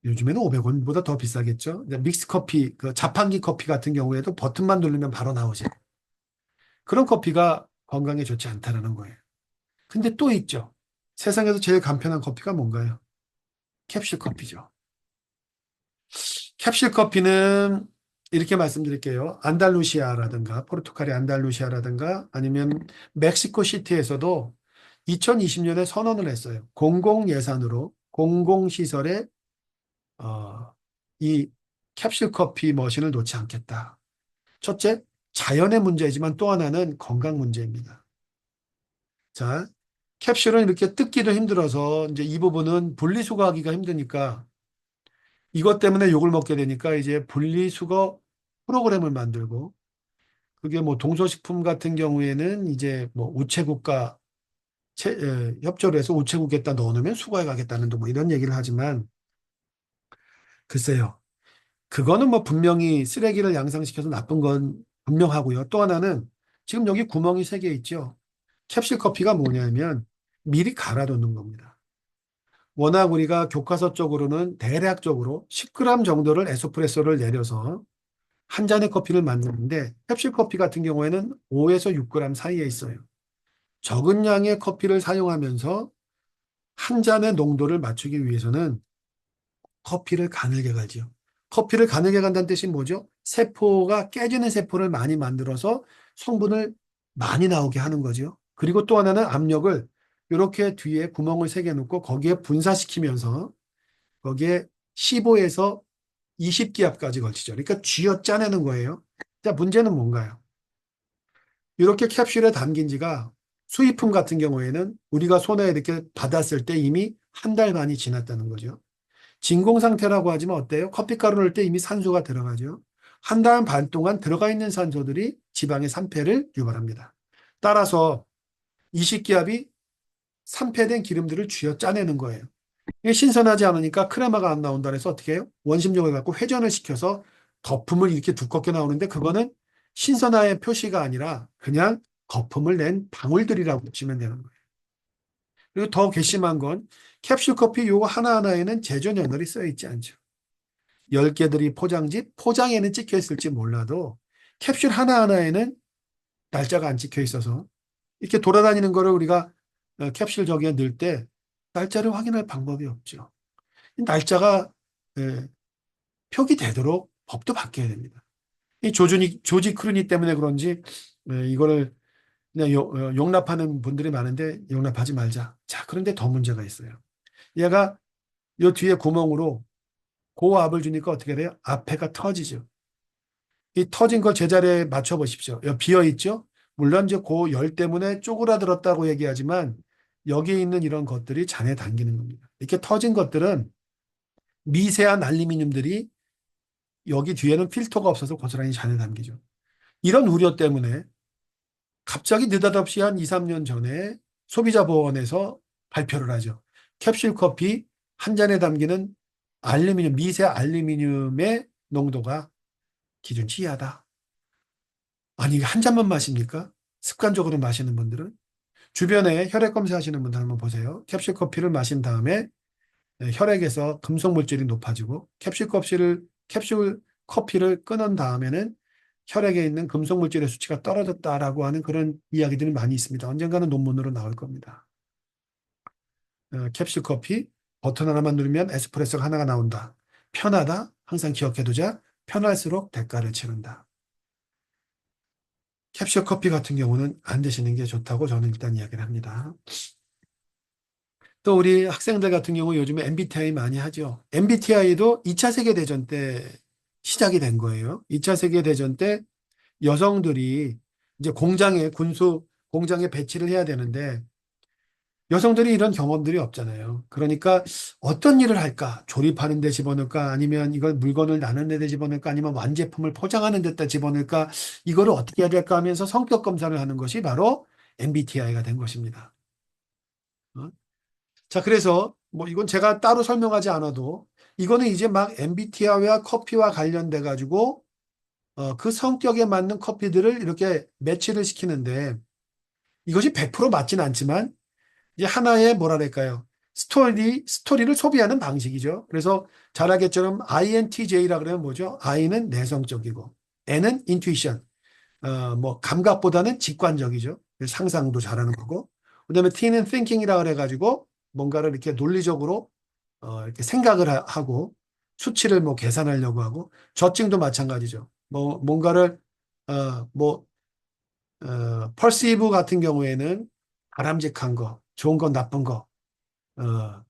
요즘에는 500원보다 더 비싸겠죠? 믹스 커피, 그 자판기 커피 같은 경우에도 버튼만 누르면 바로 나오죠. 그런 커피가 건강에 좋지 않다라는 거예요. 근데 또 있죠. 세상에서 제일 간편한 커피가 뭔가요? 캡슐 커피죠. 캡슐 커피는 이렇게 말씀드릴게요. 안달루시아라든가 포르투갈의 안달루시아라든가 아니면 멕시코 시티에서도 2020년에 선언을 했어요. 공공 예산으로 공공시설에 이 캡슐 커피 머신을 놓지 않겠다. 첫째, 자연의 문제이지만 또 하나는 건강 문제입니다. 자, 캡슐은 이렇게 뜯기도 힘들어서 이제 이 부분은 분리수거하기가 힘드니까 이것 때문에 욕을 먹게 되니까 이제 분리수거 프로그램을 만들고 그게 뭐 동서식품 같은 경우에는 이제 뭐 우체국과 협조를 해서 우체국에다 넣어놓으면 수거해 가겠다는 뭐 이런 얘기를 하지만 글쎄요. 그거는 뭐 분명히 쓰레기를 양산시켜서 나쁜 건 분명하고요. 또 하나는 지금 여기 구멍이 3개 있죠. 캡슐 커피가 뭐냐면 미리 갈아놓는 겁니다. 워낙 우리가 교과서 쪽으로는 대략적으로 10g 정도를 에스프레소를 내려서 한 잔의 커피를 만드는데 캡슐 커피 같은 경우에는 5에서 6g 사이에 있어요. 적은 양의 커피를 사용하면서 한 잔의 농도를 맞추기 위해서는 커피를 가늘게 가죠. 커피를 가늘게 간다는 뜻이 뭐죠? 세포가 깨지는 세포를 많이 만들어서 성분을 많이 나오게 하는 거죠. 그리고 또 하나는 압력을 이렇게 뒤에 구멍을 3개 놓고 거기에 분사시키면서 거기에 15에서 20기압까지 걸치죠. 그러니까 쥐어 짜내는 거예요. 자, 문제는 뭔가요? 이렇게 캡슐에 담긴 지가 수입품 같은 경우에는 우리가 손에 이렇게 받았을 때 이미 한 달 반이 지났다는 거죠. 진공 상태라고 하지만 어때요? 커피가루 넣을 때 이미 산소가 들어가죠. 한 달 반 동안 들어가 있는 산소들이 지방의 산패를 유발합니다. 따라서 이식기압이 산패된 기름들을 쥐어 짜내는 거예요. 이게 신선하지 않으니까 크레마가 안 나온다 그래서 어떻게 해요? 원심력을 갖고 회전을 시켜서 거품을 이렇게 두껍게 나오는데 그거는 신선함의 표시가 아니라 그냥 거품을 낸 방울들이라고 보시면 되는 거예요. 그리고 더 괘씸한 건 캡슐 커피 요거 하나하나에는 제조 연월이 써 있지 않죠. 10개들이 포장지, 포장에는 찍혀 있을지 몰라도 캡슐 하나하나에는 날짜가 안 찍혀 있어서 이렇게 돌아다니는 거를 우리가 캡슐 저기에 넣을 때 날짜를 확인할 방법이 없죠. 날짜가 예, 표기되도록 법도 바뀌어야 됩니다. 이 조지 크루니 때문에 그런지 이거를 그냥 용납하는 분들이 많은데 용납하지 말자. 자, 그런데 더 문제가 있어요. 얘가 요 뒤에 구멍으로 고압을 주니까 어떻게 돼요? 앞에가 터지죠. 이 터진 걸 제자리에 맞춰 보십시오. 여기 비어 있죠? 물론 이제 그 열 때문에 쪼그라들었다고 얘기하지만 여기에 있는 이런 것들이 잔에 담기는 겁니다. 이렇게 터진 것들은 미세한 알루미늄들이 여기 뒤에는 필터가 없어서 고스란히 잔에 담기죠. 이런 우려 때문에 갑자기 느닷없이 한 2, 3년 전에 소비자보건에서 발표를 하죠. 캡슐 커피 한 잔에 담기는 알루미늄, 미세 알루미늄의 농도가 기준치 이하다. 아니, 이게 한 잔만 마십니까? 습관적으로 마시는 분들은? 주변에 혈액 검사하시는 분들 한번 보세요. 캡슐 커피를 마신 다음에 혈액에서 금속 물질이 높아지고 캡슐 커피를 끊은 다음에는 혈액에 있는 금속 물질의 수치가 떨어졌다라고 하는 그런 이야기들이 많이 있습니다. 언젠가는 논문으로 나올 겁니다. 캡슐 커피 버튼 하나만 누르면 에스프레소가 하나가 나온다. 편하다. 항상 기억해두자. 편할수록 대가를 치른다. 캡슐 커피 같은 경우는 안 드시는 게 좋다고 저는 일단 이야기를 합니다. 또 우리 학생들 같은 경우 요즘에 MBTI 많이 하죠. MBTI도 2차 세계대전 때 시작이 된 거예요. 2차 세계대전 때 여성들이 이제 군수 공장에 배치를 해야 되는데 여성들이 이런 경험들이 없잖아요. 그러니까 어떤 일을 할까? 조립하는 데 집어넣을까? 아니면 이걸 물건을 나누는 데 집어넣을까? 아니면 완제품을 포장하는 데다 집어넣을까? 이거를 어떻게 해야 될까 하면서 성격 검사를 하는 것이 바로 MBTI가 된 것입니다. 어? 자, 그래서 뭐 이건 제가 따로 설명하지 않아도 이거는 이제 막 MBTI와 커피와 관련돼 가지고 그 성격에 맞는 커피들을 이렇게 매치를 시키는데 이것이 100% 맞지는 않지만 이제 하나의 뭐랄까요. 스토리를 소비하는 방식이죠. 그래서 잘 알겠처럼 INTJ라 그러면 뭐죠? I는 내성적이고 N은 인투이션, 뭐 감각보다는 직관적이죠. 상상도 잘하는 거고. 그다음에 T는 thinking이라 그래가지고 뭔가를 이렇게 논리적으로 이렇게 생각을 하고 수치를 뭐 계산하려고 하고 저증도 마찬가지죠. 뭐 뭔가를 뭐 perceive 같은 경우에는 바람직한 거, 좋은 건 나쁜 거, 어,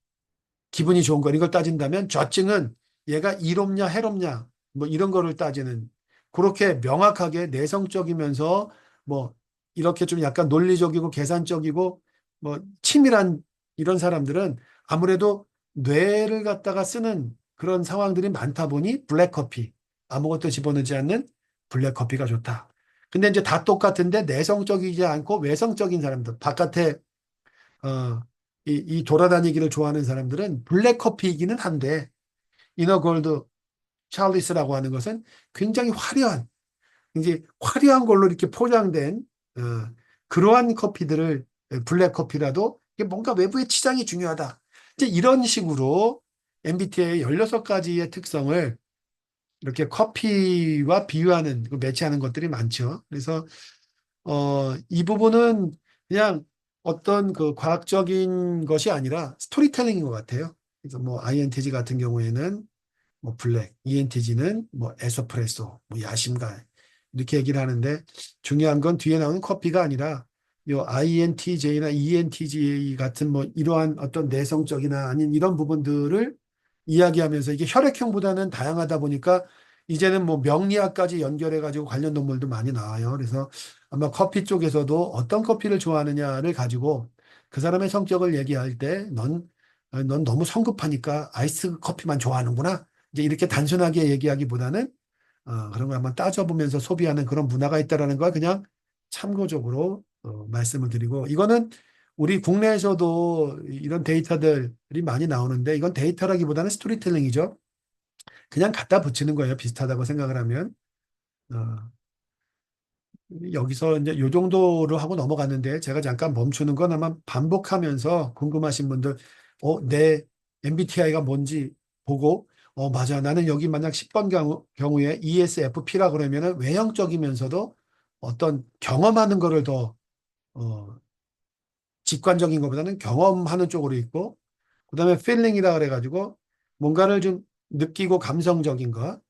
기분이 좋은 거 이걸 따진다면 저증은 얘가 이롭냐 해롭냐 뭐 이런 거를 따지는 그렇게 명확하게 내성적이면서 뭐 이렇게 좀 약간 논리적이고 계산적이고 뭐 치밀한 이런 사람들은 아무래도 뇌를 갖다가 쓰는 그런 상황들이 많다 보니 블랙커피 아무것도 집어넣지 않는 블랙커피가 좋다. 근데 이제 다 똑같은데 내성적이지 않고 외성적인 사람들 바깥에 어, 이 돌아다니기를 좋아하는 사람들은 블랙커피이기는 한데 이너골드 찰리스라고 하는 것은 굉장히 화려한 걸로 이렇게 포장된 어, 그러한 커피들을 블랙커피라도 이게 뭔가 외부의 치장이 중요하다. 이제 이런 식으로 MBTI의 16가지의 특성을 이렇게 커피와 비유하는, 매치하는 것들이 많죠. 그래서 이 부분은 그냥 어떤 그 과학적인 것이 아니라 스토리텔링인 것 같아요. 그래서 뭐 INTJ 같은 경우에는 뭐 블랙, ENTJ는 뭐 에스프레소, 뭐 야심가 이렇게 얘기를 하는데 중요한 건 뒤에 나오는 커피가 아니라 요 INTJ나 ENTJ 같은 뭐 이러한 어떤 내성적이나 아닌 이런 부분들을 이야기하면서 이게 혈액형보다는 다양하다 보니까 이제는 뭐 명리학까지 연결해 가지고 관련 논문도 많이 나와요. 그래서 아마 커피 쪽에서도 어떤 커피를 좋아하느냐를 가지고 그 사람의 성격을 얘기할 때 넌 너무 성급하니까 아이스 커피만 좋아하는구나. 이제 이렇게 단순하게 얘기하기보다는 그런 걸 한번 따져보면서 소비하는 그런 문화가 있다라는 걸 그냥 참고적으로 말씀을 드리고 이거는 우리 국내에서도 이런 데이터들이 많이 나오는데 이건 데이터라기보다는 스토리텔링이죠. 그냥 갖다 붙이는 거예요. 비슷하다고 생각을 하면. 어, 여기서 이제 요 정도로 하고 넘어갔는데 제가 잠깐 멈추는 건 아마 반복하면서 궁금하신 분들, 내 MBTI가 뭔지 보고, 맞아. 나는 여기 만약 10번 경우에 ESFP라 그러면은 외형적이면서도 어떤 경험하는 거를 더, 어, 직관적인 것보다는 경험하는 쪽으로 있고, 그 다음에 feeling이라 그래가지고 뭔가를 좀 느끼고 감성적인 것,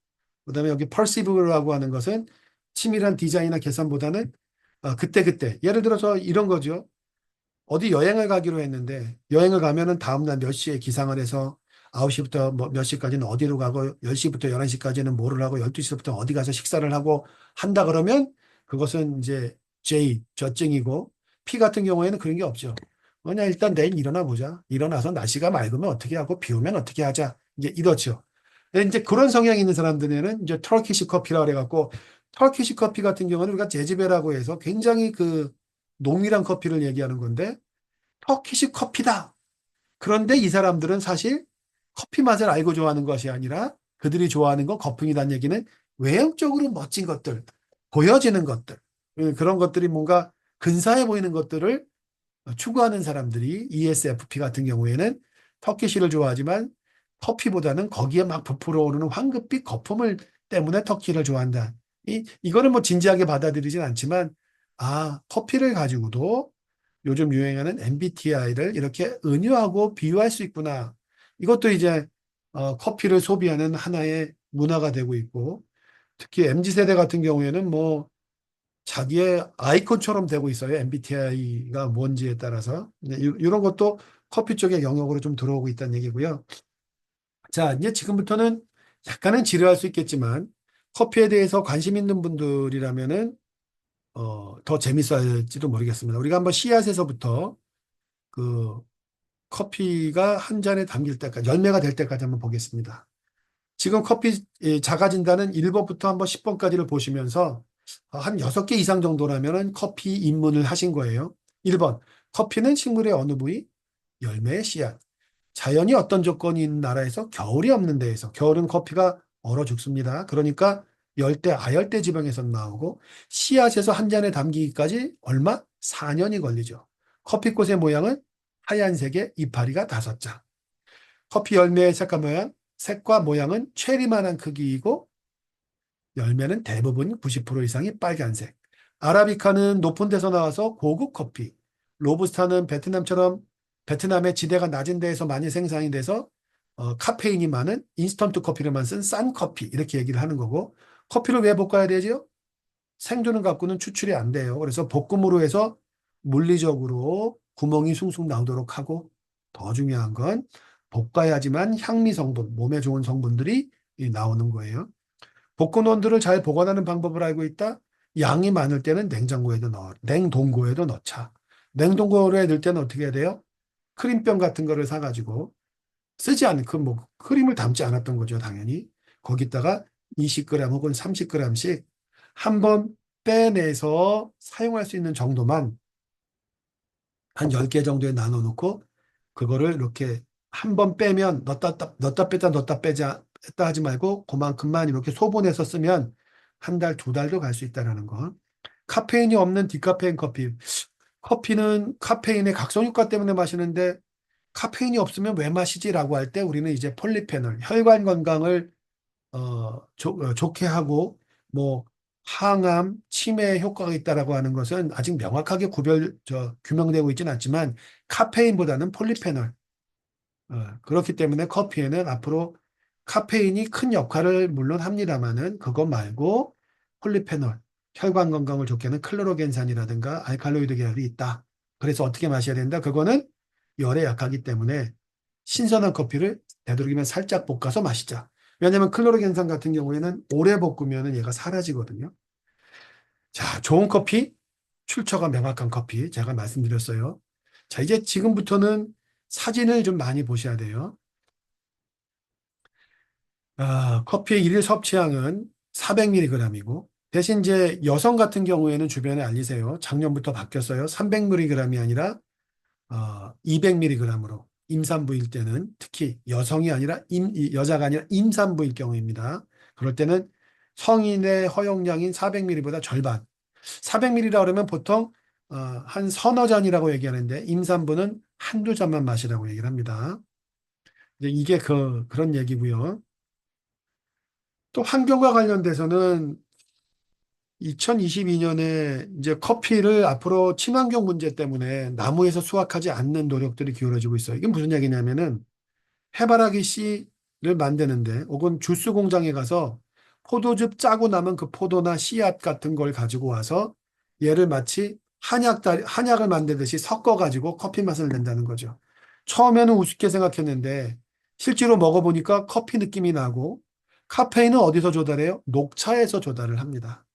그 다음에 여기 perceive라고 하는 것은 치밀한 디자인이나 계산보다는 그때. 예를 들어서 이런 거죠. 어디 여행을 가기로 했는데 여행을 가면은 다음날 몇 시에 기상을 해서 9시부터 뭐 몇 시까지는 어디로 가고 10시부터 11시까지는 뭐를 하고 12시부터 어디 가서 식사를 하고 한다 그러면 그것은 이제 J, 저증이고 P 같은 경우에는 그런 게 없죠. 그냥 일단 내일 일어나 보자. 일어나서 날씨가 맑으면 어떻게 하고 비 오면 어떻게 하자. 이제 이렇죠. 근데 이제 그런 성향이 있는 사람들에는 이제 터키시 커피라고 그래갖고 터키시 커피 같은 경우는 우리가 제즈베라고 해서 굉장히 그 농밀한 커피를 얘기하는 건데 터키식 커피다. 그런데 이 사람들은 사실 커피 맛을 알고 좋아하는 것이 아니라 그들이 좋아하는 건 거품이라는 얘기는 외형적으로 멋진 것들, 보여지는 것들, 그런 것들이 뭔가 근사해 보이는 것들을 추구하는 사람들이 ESFP 같은 경우에는 터키시를 좋아하지만 커피보다는 거기에 막 부풀어 오르는 황급빛 거품을 때문에 터키를 좋아한다. 이거는 뭐 진지하게 받아들이진 않지만, 커피를 가지고도 요즘 유행하는 MBTI를 이렇게 은유하고 비유할 수 있구나. 이것도 이제 커피를 소비하는 하나의 문화가 되고 있고, 특히 MZ세대 같은 경우에는 뭐 자기의 아이콘처럼 되고 있어요. MBTI가 뭔지에 따라서. 이런 것도 커피 쪽의 영역으로 좀 들어오고 있다는 얘기고요. 자, 이제 지금부터는 약간은 지루할 수 있겠지만 커피에 대해서 관심 있는 분들이라면은 더 재밌어 할지도 모르겠습니다. 우리가 한번 씨앗에서부터 그 커피가 한 잔에 담길 때까지, 열매가 될 때까지 한번 보겠습니다. 지금 커피 자가 진단은 1번부터 한번 10번까지를 보시면서 한 6개 이상 정도라면은 커피 입문을 하신 거예요. 1번, 커피는 식물의 어느 부위? 열매의 씨앗. 자연이 어떤 조건이 있는 나라에서 겨울이 없는 데에서, 겨울은 커피가 얼어 죽습니다. 그러니까 열대, 아열대 지방에서 나오고 씨앗에서 한 잔에 담기기까지 얼마? 4년이 걸리죠. 커피꽃의 모양은 하얀색의 이파리가 5장. 커피 열매의 색과 모양은 체리만한 크기이고 열매는 대부분 90% 이상이 빨간색. 아라비카는 높은 데서 나와서 고급 커피. 로부스타는 베트남의 지대가 낮은 데에서 많이 생산이 돼서 카페인이 많은 인스턴트 커피를만 쓴 싼 커피 이렇게 얘기를 하는 거고 커피를 왜 볶아야 되죠? 생존을 갖고는 추출이 안 돼요. 그래서 볶음으로 해서 물리적으로 구멍이 숭숭 나오도록 하고 더 중요한 건 볶아야지만 향미 성분, 몸에 좋은 성분들이 나오는 거예요. 볶은 원두를 잘 보관하는 방법을 알고 있다. 양이 많을 때는 냉동고에도 넣자. 냉동고에 넣을 때는 어떻게 해야 돼요? 크림병 같은 거를 사가지고 쓰지 않은 뭐 크림을 담지 않았던 거죠, 당연히. 거기다가 20g 혹은 30g씩 한 번 빼내서 사용할 수 있는 정도만 한 10개 정도에 나눠 놓고 그거를 이렇게 한 번 빼면 넣었다 뺐다 하지 말고 그만큼만 이렇게 소분해서 쓰면 한 달, 2달도 갈 수 있다는 거. 카페인이 없는 디카페인 커피. 커피는 카페인의 각성효과 때문에 마시는데 카페인이 없으면 왜 마시지라고 할 때 우리는 이제 폴리페놀, 혈관 건강을 좋게 하고 뭐 항암, 치매에 효과가 있다라고 하는 것은 아직 명확하게 규명되고 있지는 않지만 카페인보다는 폴리페놀. 그렇기 때문에 커피에는 앞으로 카페인이 큰 역할을 물론 합니다만은 그것 말고 폴리페놀, 혈관 건강을 좋게 하는 클로로겐산이라든가 알칼로이드 계열이 있다. 그래서 어떻게 마셔야 된다? 그거는 열에 약하기 때문에 신선한 커피를 되도록이면 살짝 볶아서 마시자. 왜냐하면 클로로겐산 같은 경우에는 오래 볶으면 얘가 사라지거든요. 자, 좋은 커피, 출처가 명확한 커피 제가 말씀드렸어요. 자, 이제 지금부터는 사진을 좀 많이 보셔야 돼요. 커피의 일일 섭취량은 400mg이고 대신 이제 여성 같은 경우에는 주변에 알리세요. 작년부터 바뀌었어요. 300mg이 아니라 200mg으로 임산부일 때는 특히 여성이 아니라 여자가 아니라 임산부일 경우입니다. 그럴 때는 성인의 허용량인 400ml보다 절반. 400ml라고 그러면 보통 한 서너 잔이라고 얘기하는데 임산부는 한두 잔만 마시라고 얘기를 합니다. 이게 그런 얘기고요. 또 환경과 관련돼서는 2022년에 이제 커피를 앞으로 친환경 문제 때문에 나무에서 수확하지 않는 노력들이 기울어지고 있어요. 이게 무슨 얘기냐면은 해바라기 씨를 만드는데 혹은 주스 공장에 가서 포도즙 짜고 남은 그 포도나 씨앗 같은 걸 가지고 와서 얘를 마치 한약을 만들듯이 섞어가지고 커피 맛을 낸다는 거죠. 처음에는 우습게 생각했는데 실제로 먹어보니까 커피 느낌이 나고 카페인은 어디서 조달해요? 녹차에서 조달을 합니다.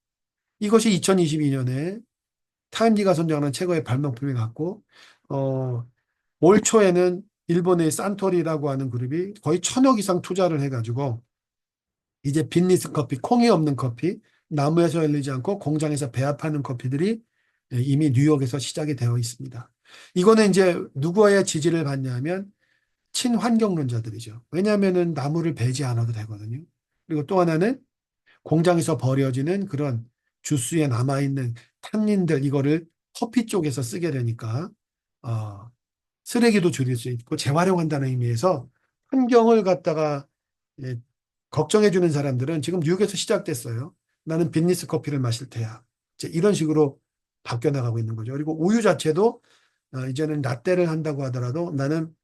이것이 2022년에 타임지가 선정하는 최고의 발명품이 같고 어, 올 초에는 일본의 산토리라고 하는 그룹이 거의 1,000억 이상 투자를 해가지고 이제 빈니스 커피, 콩이 없는 커피, 나무에서 열리지 않고 공장에서 배합하는 커피들이 이미 뉴욕에서 시작이 되어 있습니다. 이거는 이제 누구의 지지를 받냐면 친환경론자들이죠. 왜냐하면은 나무를 베지 않아도 되거든요. 그리고 또 하나는 공장에서 버려지는 그런 주스에 남아있는 탄닌들 이거를 커피 쪽에서 쓰게 되니까 어, 쓰레기도 줄일 수 있고 재활용한다는 의미에서 환경을 갖다가 예, 걱정해 주는 사람들은 지금 뉴욕에서 시작됐어요. 나는 빈니스 커피를 마실 테야. 이제 이런 식으로 바뀌어 나가고 있는 거죠. 그리고 우유 자체도 이제는 라떼를 한다고 하더라도 나는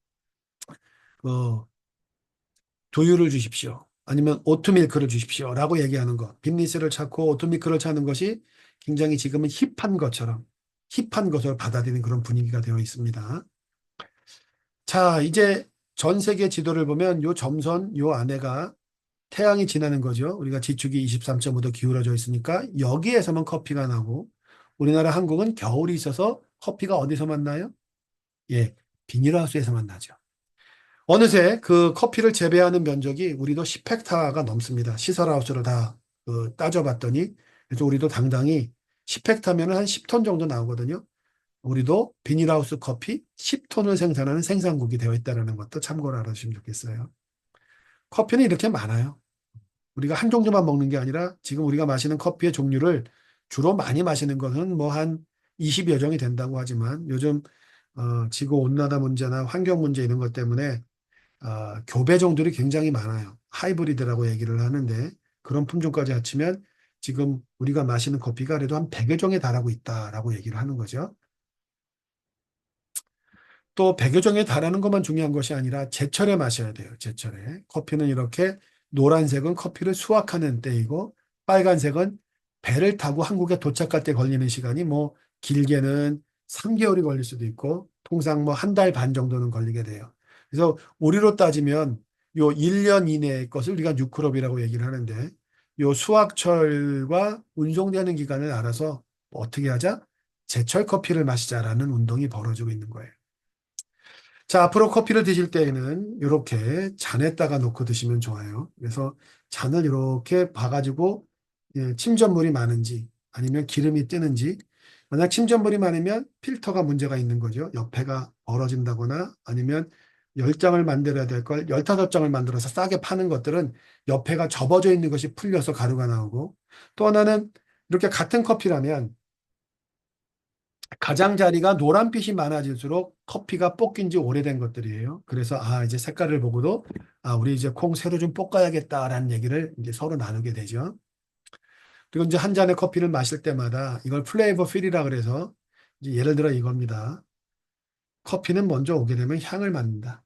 어, 두유를 주십시오. 아니면 오트밀크를 주십시오. 라고 얘기하는 것. 빈니스를 찾고 오트밀크를 찾는 것이 굉장히 지금은 힙한 것처럼 힙한 것을 받아들이는 그런 분위기가 되어 있습니다. 자, 이제 전 세계 지도를 보면 요 점선, 요 안에가 태양이 지나는 거죠. 우리가 지축이 23.5도 기울어져 있으니까 여기에서만 커피가 나고 우리나라 한국은 겨울이 있어서 커피가 어디서 만나요? 예, 비닐하우스에서만 나죠. 어느새 그 커피를 재배하는 면적이 우리도 10헥타가 넘습니다. 시설하우스로 다 따져봤더니 그래서 우리도 당당히 10헥타면 한 10톤 정도 나오거든요. 우리도 비닐하우스 커피 10톤을 생산하는 생산국이 되어 있다는 것도 참고로 알아주시면 좋겠어요. 커피는 이렇게 많아요. 우리가 한 종류만 먹는 게 아니라 지금 우리가 마시는 커피의 종류를 주로 많이 마시는 것은 뭐 한 20여 종이 된다고 하지만 요즘 지구 온난화 문제나 환경 문제 이런 것 때문에 교배종들이 굉장히 많아요. 하이브리드라고 얘기를 하는데 그런 품종까지 합치면 지금 우리가 마시는 커피가 그래도 한 100여 종에 달하고 있다라고 얘기를 하는 거죠. 또 백여종에 달하는 것만 중요한 것이 아니라 제철에 마셔야 돼요. 제철에. 커피는 이렇게 노란색은 커피를 수확하는 때이고 빨간색은 배를 타고 한국에 도착할 때 걸리는 시간이 뭐 길게는 3개월이 걸릴 수도 있고 통상 뭐 한 달 반 정도는 걸리게 돼요. 그래서 우리로 따지면 요 1년 이내의 것을 우리가 뉴크롭이라고 얘기를 하는데 요 수확철과 운송되는 기간을 알아서 어떻게 하자? 제철 커피를 마시자라는 운동이 벌어지고 있는 거예요. 자, 앞으로 커피를 드실 때에는 이렇게 잔에다가 놓고 드시면 좋아요. 그래서 잔을 이렇게 봐가지고 침전물이 많은지 아니면 기름이 뜨는지 만약 침전물이 많으면 필터가 문제가 있는 거죠. 옆에가 벌어진다거나 아니면 10장을 만들어야 될 걸 15장을 만들어서 싸게 파는 것들은 옆에가 접어져 있는 것이 풀려서 가루가 나오고 또 하나는 이렇게 같은 커피라면 가장자리가 노란빛이 많아질수록 커피가 볶인 지 오래된 것들이에요. 그래서 이제 색깔을 보고도 우리 이제 콩 새로 좀 볶아야겠다라는 얘기를 이제 서로 나누게 되죠. 그리고 이제 한 잔의 커피를 마실 때마다 이걸 플레이버 필이라 그래서 이제 예를 들어 이겁니다. 커피는 먼저 오게 되면 향을 맡는다.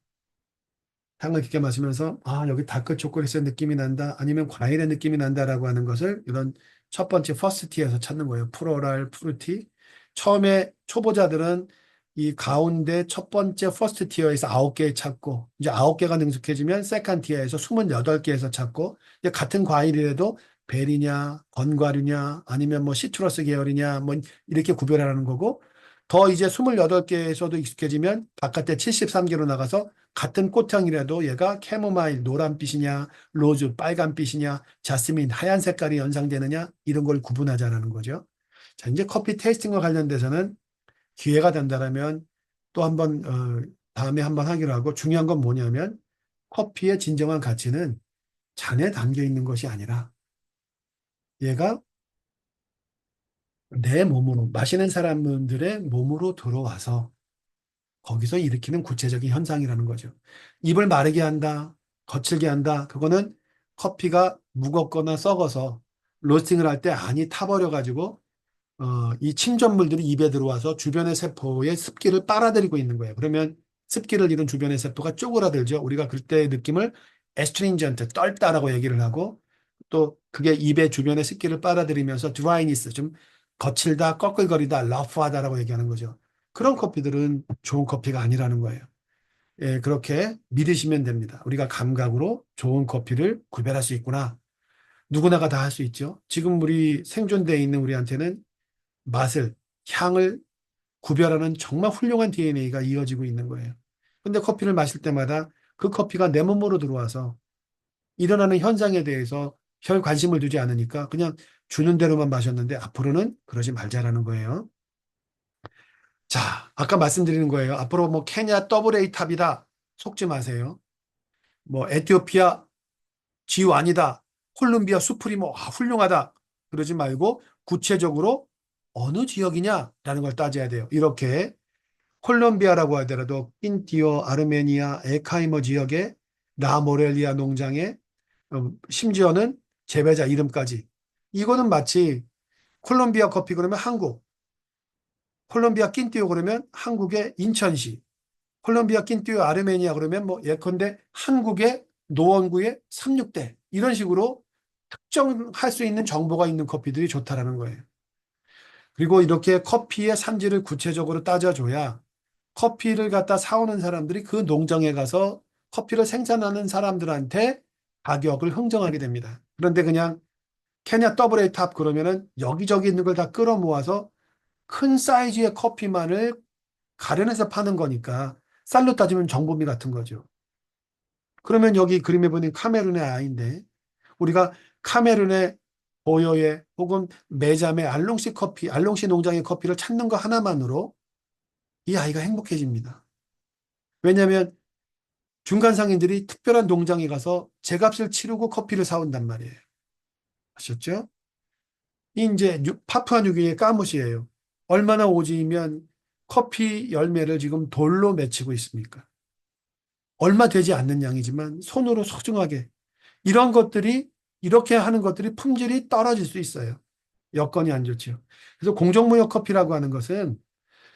향을 깊게 마시면서 여기 다크 초콜릿의 느낌이 난다. 아니면 과일의 느낌이 난다라고 하는 것을 이런 첫 번째 퍼스트 티에서 찾는 거예요. 프로랄, 프루티. 처음에 초보자들은 이 가운데 첫 번째 퍼스트 티어에서 9개 찾고 이제 9개가 능숙해지면 세컨 티어에서 28개에서 찾고 이제 같은 과일이라도 베리냐, 건과류냐, 아니면 뭐 시트러스 계열이냐, 뭐 이렇게 구별하는 거고 더 이제 28개에서도 익숙해지면 바깥에 73개로 나가서 같은 꽃향이라도 얘가 캐모마일 노란빛이냐, 로즈 빨간빛이냐, 자스민 하얀 색깔이 연상되느냐 이런 걸 구분하자라는 거죠. 자, 이제 커피 테이스팅과 관련돼서는 기회가 된다라면 또 한번 다음에 한번 하기로 하고 중요한 건 뭐냐면 커피의 진정한 가치는 잔에 담겨 있는 것이 아니라 얘가 내 몸으로 마시는 사람들의 몸으로 들어와서 거기서 일으키는 구체적인 현상이라는 거죠. 입을 마르게 한다, 거칠게 한다. 그거는 커피가 무겁거나 썩어서 로스팅을 할 때 안이 타버려가지고 이 침전물들이 입에 들어와서 주변의 세포의 습기를 빨아들이고 있는 거예요. 그러면 습기를 잃은 주변의 세포가 쪼그라들죠. 우리가 그때의 느낌을 에스트링전트, 떨다라고 얘기를 하고 또 그게 입의 주변의 습기를 빨아들이면서 드라이니스, 좀 거칠다, 꺼끌거리다, 러프하다라고 얘기하는 거죠. 그런 커피들은 좋은 커피가 아니라는 거예요. 예, 그렇게 믿으시면 됩니다. 우리가 감각으로 좋은 커피를 구별할 수 있구나. 누구나가 다 할 수 있죠. 지금 우리 생존되어 있는 우리한테는 맛을, 향을 구별하는 정말 훌륭한 DNA가 이어지고 있는 거예요. 근데 커피를 마실 때마다 그 커피가 내 몸으로 들어와서 일어나는 현상에 대해서 별 관심을 두지 않으니까 그냥 주는 대로만 마셨는데 앞으로는 그러지 말자라는 거예요. 자, 아까 말씀드리는 거예요. 앞으로 뭐 케냐 더블 A 탑이다. 속지 마세요. 뭐 에티오피아 G1이다. 콜롬비아 수프리모 훌륭하다. 그러지 말고 구체적으로 어느 지역이냐라는 걸 따져야 돼요. 이렇게 콜롬비아라고 하더라도 핀티오, 아르메니아, 에카이모 지역의 라모렐리아 농장의 심지어는 재배자 이름까지. 이거는 마치 콜롬비아 커피 그러면 한국, 콜롬비아 낀띠오 그러면 한국의 인천시, 콜롬비아 낀띠오 아르메니아 그러면 뭐 예컨대 한국의 노원구의 369대 이런 식으로 특정할 수 있는 정보가 있는 커피들이 좋다라는 거예요. 그리고 이렇게 커피의 산지를 구체적으로 따져줘야 커피를 갖다 사오는 사람들이 그 농장에 가서 커피를 생산하는 사람들한테 가격을 흥정하게 됩니다. 그런데 그냥 케냐 더블 A 탑 그러면은 여기저기 있는 걸 다 끌어모아서 큰 사이즈의 커피만을 가려내서 파는 거니까 쌀로 따지면 정보미 같은 거죠. 그러면 여기 그림에 보는 카메룬의 아이인데 우리가 카메룬의 보요에 혹은 매점의 알롱시 커피, 알롱시 농장의 커피를 찾는 거 하나만으로 이 아이가 행복해집니다. 왜냐하면 중간 상인들이 특별한 농장에 가서 제값을 치르고 커피를 사온단 말이에요. 아셨죠? 이 이제 파푸아뉴기니의 까무시예요. 얼마나 오지면 커피 열매를 지금 돌로 맺히고 있습니까? 얼마 되지 않는 양이지만 손으로 소중하게 이런 것들이 이렇게 하는 것들이 품질이 떨어질 수 있어요. 여건이 안 좋죠. 그래서 공정무역 커피라고 하는 것은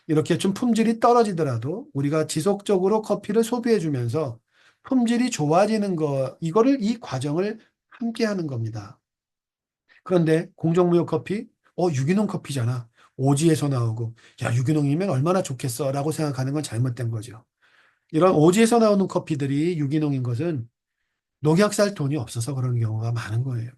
이렇게 좀 품질이 떨어지더라도 우리가 지속적으로 커피를 소비해 주면서 품질이 좋아지는 거, 이거를 이 과정을 함께 하는 겁니다. 그런데 공정무역 커피, 유기농 커피잖아. 오지에서 나오고, 야, 유기농이면 얼마나 좋겠어. 라고 생각하는 건 잘못된 거죠. 이런 오지에서 나오는 커피들이 유기농인 것은 농약 살 돈이 없어서 그런 경우가 많은 거예요.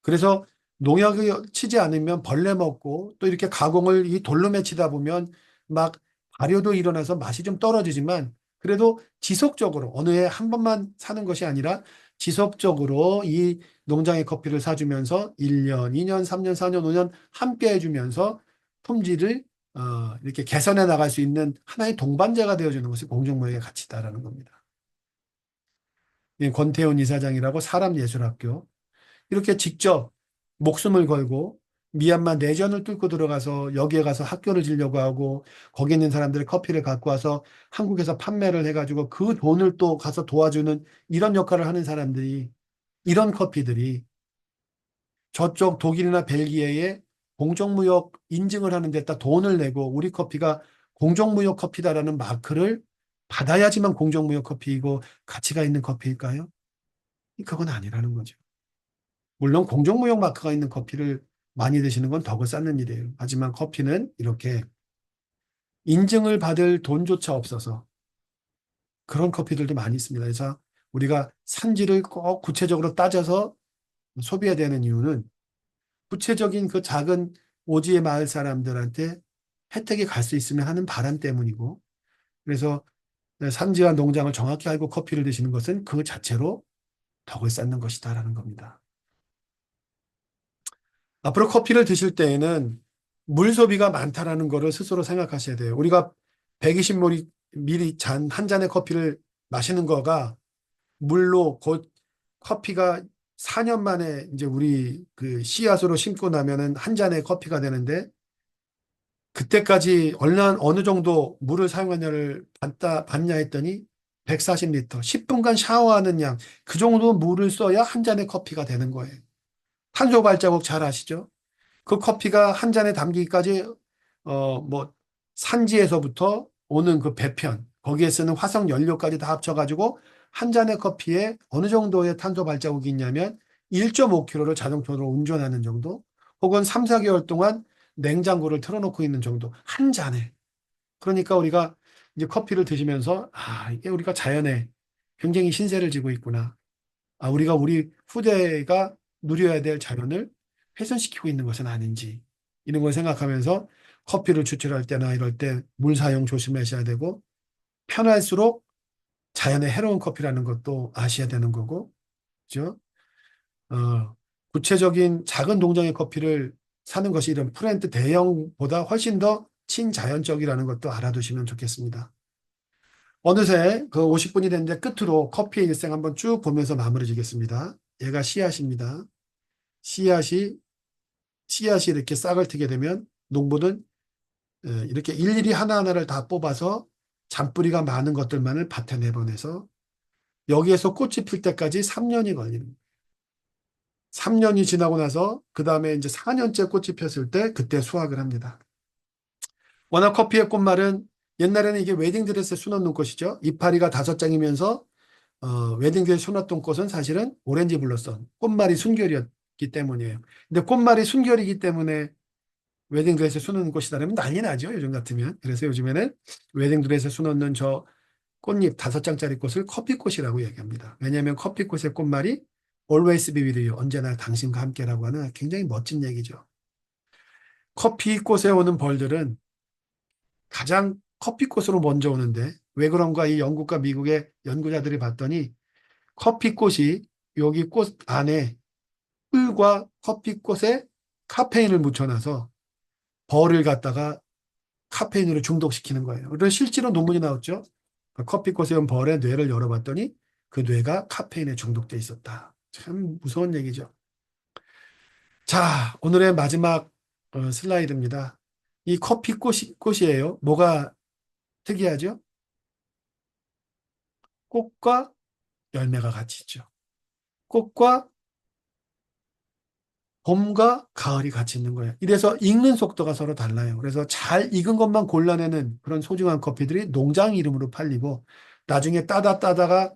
그래서 농약을 치지 않으면 벌레 먹고 또 이렇게 가공을 이 돌로 맺히다 보면 막 발효도 일어나서 맛이 좀 떨어지지만 그래도 지속적으로 어느 해 한 번만 사는 것이 아니라 지속적으로 이 농장의 커피를 사주면서 1년, 2년, 3년, 4년, 5년 함께 해주면서 품질을 이렇게 개선해 나갈 수 있는 하나의 동반자가 되어주는 것이 공정무역의 가치다라는 겁니다. 이 권태훈 이사장이라고 사람예술학교 이렇게 직접 목숨을 걸고 미얀마 내전을 뚫고 들어가서 여기에 가서 학교를 지려고 하고 거기 있는 사람들의 커피를 갖고 와서 한국에서 판매를 해가지고 그 돈을 또 가서 도와주는 이런 역할을 하는 사람들이 이런 커피들이 저쪽 독일이나 벨기에에 공정무역 인증을 하는 데다 돈을 내고 우리 커피가 공정무역 커피다라는 마크를 받아야지만 공정무역 커피이고 가치가 있는 커피일까요? 그건 아니라는 거죠. 물론 공정무역 마크가 있는 커피를 많이 드시는 건 덕을 쌓는 일이에요. 하지만 커피는 이렇게 인증을 받을 돈조차 없어서 그런 커피들도 많이 있습니다. 그래서 우리가 산지를 꼭 구체적으로 따져서 소비해야 되는 이유는 구체적인 그 작은 오지의 마을 사람들한테 혜택이 갈 수 있으면 하는 바람 때문이고 그래서 산지와 농장을 정확히 알고 커피를 드시는 것은 그 자체로 덕을 쌓는 것이다라는 겁니다. 앞으로 커피를 드실 때에는 물 소비가 많다라는 거를 스스로 생각하셔야 돼요. 우리가 120ml 잔 한 잔의 커피를 마시는 거가 물로 곧 커피가 4년 만에 이제 우리 그 씨앗으로 심고 나면은 한 잔의 커피가 되는데 그때까지 어느 정도 물을 사용하냐를 봤냐 했더니 140리터, 10분간 샤워하는 양, 그 정도 물을 써야 한 잔의 커피가 되는 거예요. 탄소 발자국 잘 아시죠? 그 커피가 한 잔에 담기까지 뭐 산지에서부터 오는 그 배편 거기에 쓰는 화석 연료까지 다 합쳐가지고 한 잔의 커피에 어느 정도의 탄소 발자국이 있냐면 1.5km를 자동차로 운전하는 정도 혹은 3, 4개월 동안 냉장고를 틀어놓고 있는 정도. 한 잔에. 그러니까 우리가 이제 커피를 드시면서, 아, 이게 우리가 자연에 굉장히 신세를 지고 있구나. 아, 우리가 우리 후대가 누려야 될 자연을 훼손시키고 있는 것은 아닌지. 이런 걸 생각하면서 커피를 추출할 때나 이럴 때 물 사용 조심하셔야 되고, 편할수록 자연에 해로운 커피라는 것도 아셔야 되는 거고, 그죠? 어, 구체적인 작은 동정의 커피를 사는 것이 이런 프랜트 대형보다 훨씬 더 친자연적이라는 것도 알아두시면 좋겠습니다. 어느새 그 50분이 됐는데 끝으로 커피의 일생 한번 쭉 보면서 마무리 지겠습니다. 얘가 씨앗입니다. 씨앗이, 씨앗이 이렇게 싹을 트게 되면 농부는 이렇게 일일이 하나하나를 다 뽑아서 잔뿌리가 많은 것들만을 밭에 내보내서 여기에서 꽃이 필 때까지 3년이 걸립니다. 3년이 지나고 나서 그 다음에 이제 4년째 꽃이 폈을 때 그때 수확을 합니다. 워낙 커피의 꽃말은 옛날에는 이게 웨딩드레스에 수놓는 꽃이죠. 이파리가 5장이면서 웨딩드레스에 수놓던 꽃은 사실은 오렌지 블러썸, 꽃말이 순결이었기 때문이에요. 근데 꽃말이 순결이기 때문에 웨딩드레스에 수놓는 꽃이다라면 난리 나죠. 요즘 같으면. 그래서 요즘에는 웨딩드레스에 수놓는 저 꽃잎 5장짜리 꽃을 커피꽃이라고 얘기합니다. 왜냐하면 커피꽃의 꽃말이 always be with you, 언제나 당신과 함께라고 하는 굉장히 멋진 얘기죠. 커피꽃에 오는 벌들은 가장 커피꽃으로 먼저 오는데 왜 그런가 이 영국과 미국의 연구자들이 봤더니 커피꽃이 여기 꽃 안에 꿀과 커피꽃에 카페인을 묻혀놔서 벌을 갖다가 카페인으로 중독시키는 거예요. 그래서 실제로 논문이 나왔죠. 커피꽃에 온 벌의 뇌를 열어봤더니 그 뇌가 카페인에 중독돼 있었다. 참 무서운 얘기죠. 자, 오늘의 마지막 슬라이드입니다. 이 꽃이에요. 뭐가 특이하죠? 꽃과 열매가 같이 있죠. 꽃과 봄과 가을이 같이 있는 거예요. 이래서 익는 속도가 서로 달라요. 그래서 잘 익은 것만 골라내는 그런 소중한 커피들이 농장 이름으로 팔리고 나중에 따다가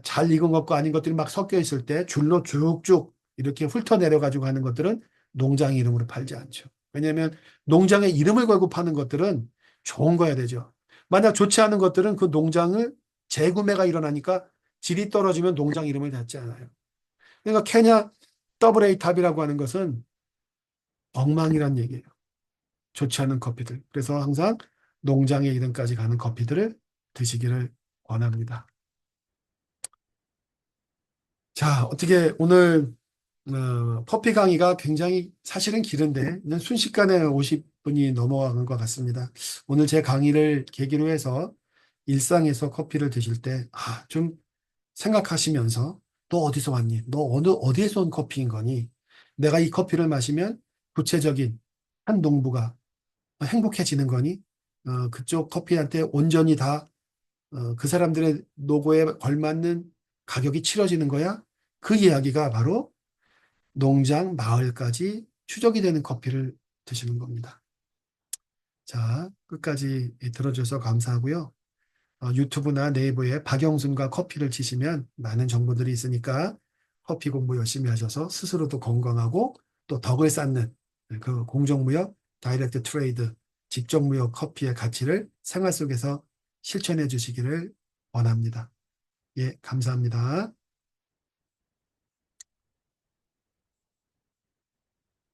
잘 익은 것과 아닌 것들이 막 섞여 있을 때 줄로 쭉쭉 이렇게 훑어내려 가지고 하는 것들은 농장 이름으로 팔지 않죠. 왜냐하면 농장의 이름을 걸고 파는 것들은 좋은 거야 되죠. 만약 좋지 않은 것들은 그 농장을 재구매가 일어나니까 질이 떨어지면 농장 이름을 닫지 않아요. 그러니까 케냐 더블 A 탑이라고 하는 것은 엉망이란 얘기예요. 좋지 않은 커피들. 그래서 항상 농장의 이름까지 가는 커피들을 드시기를 권합니다. 자, 어떻게 오늘 커피 강의가 굉장히 사실은 길은데 그냥 순식간에 50분이 넘어가는 것 같습니다. 오늘 제 강의를 계기로 해서 일상에서 커피를 드실 때, 아, 좀 생각하시면서 너 어디서 왔니? 너 어디에서 온 커피인 거니? 내가 이 커피를 마시면 구체적인 한 농부가 행복해지는 거니? 그쪽 커피한테 온전히 다 그 사람들의 노고에 걸맞는 가격이 치러지는 거야? 그 이야기가 바로 농장 마을까지 추적이 되는 커피를 드시는 겁니다. 자, 끝까지 들어줘서 감사하고요. 유튜브나 네이버에 박영순과 커피를 치시면 많은 정보들이 있으니까 커피 공부 열심히 하셔서 스스로도 건강하고 또 덕을 쌓는 그 공정무역, 다이렉트 트레이드, 직접무역 커피의 가치를 생활 속에서 실천해 주시기를 원합니다. 예, 감사합니다.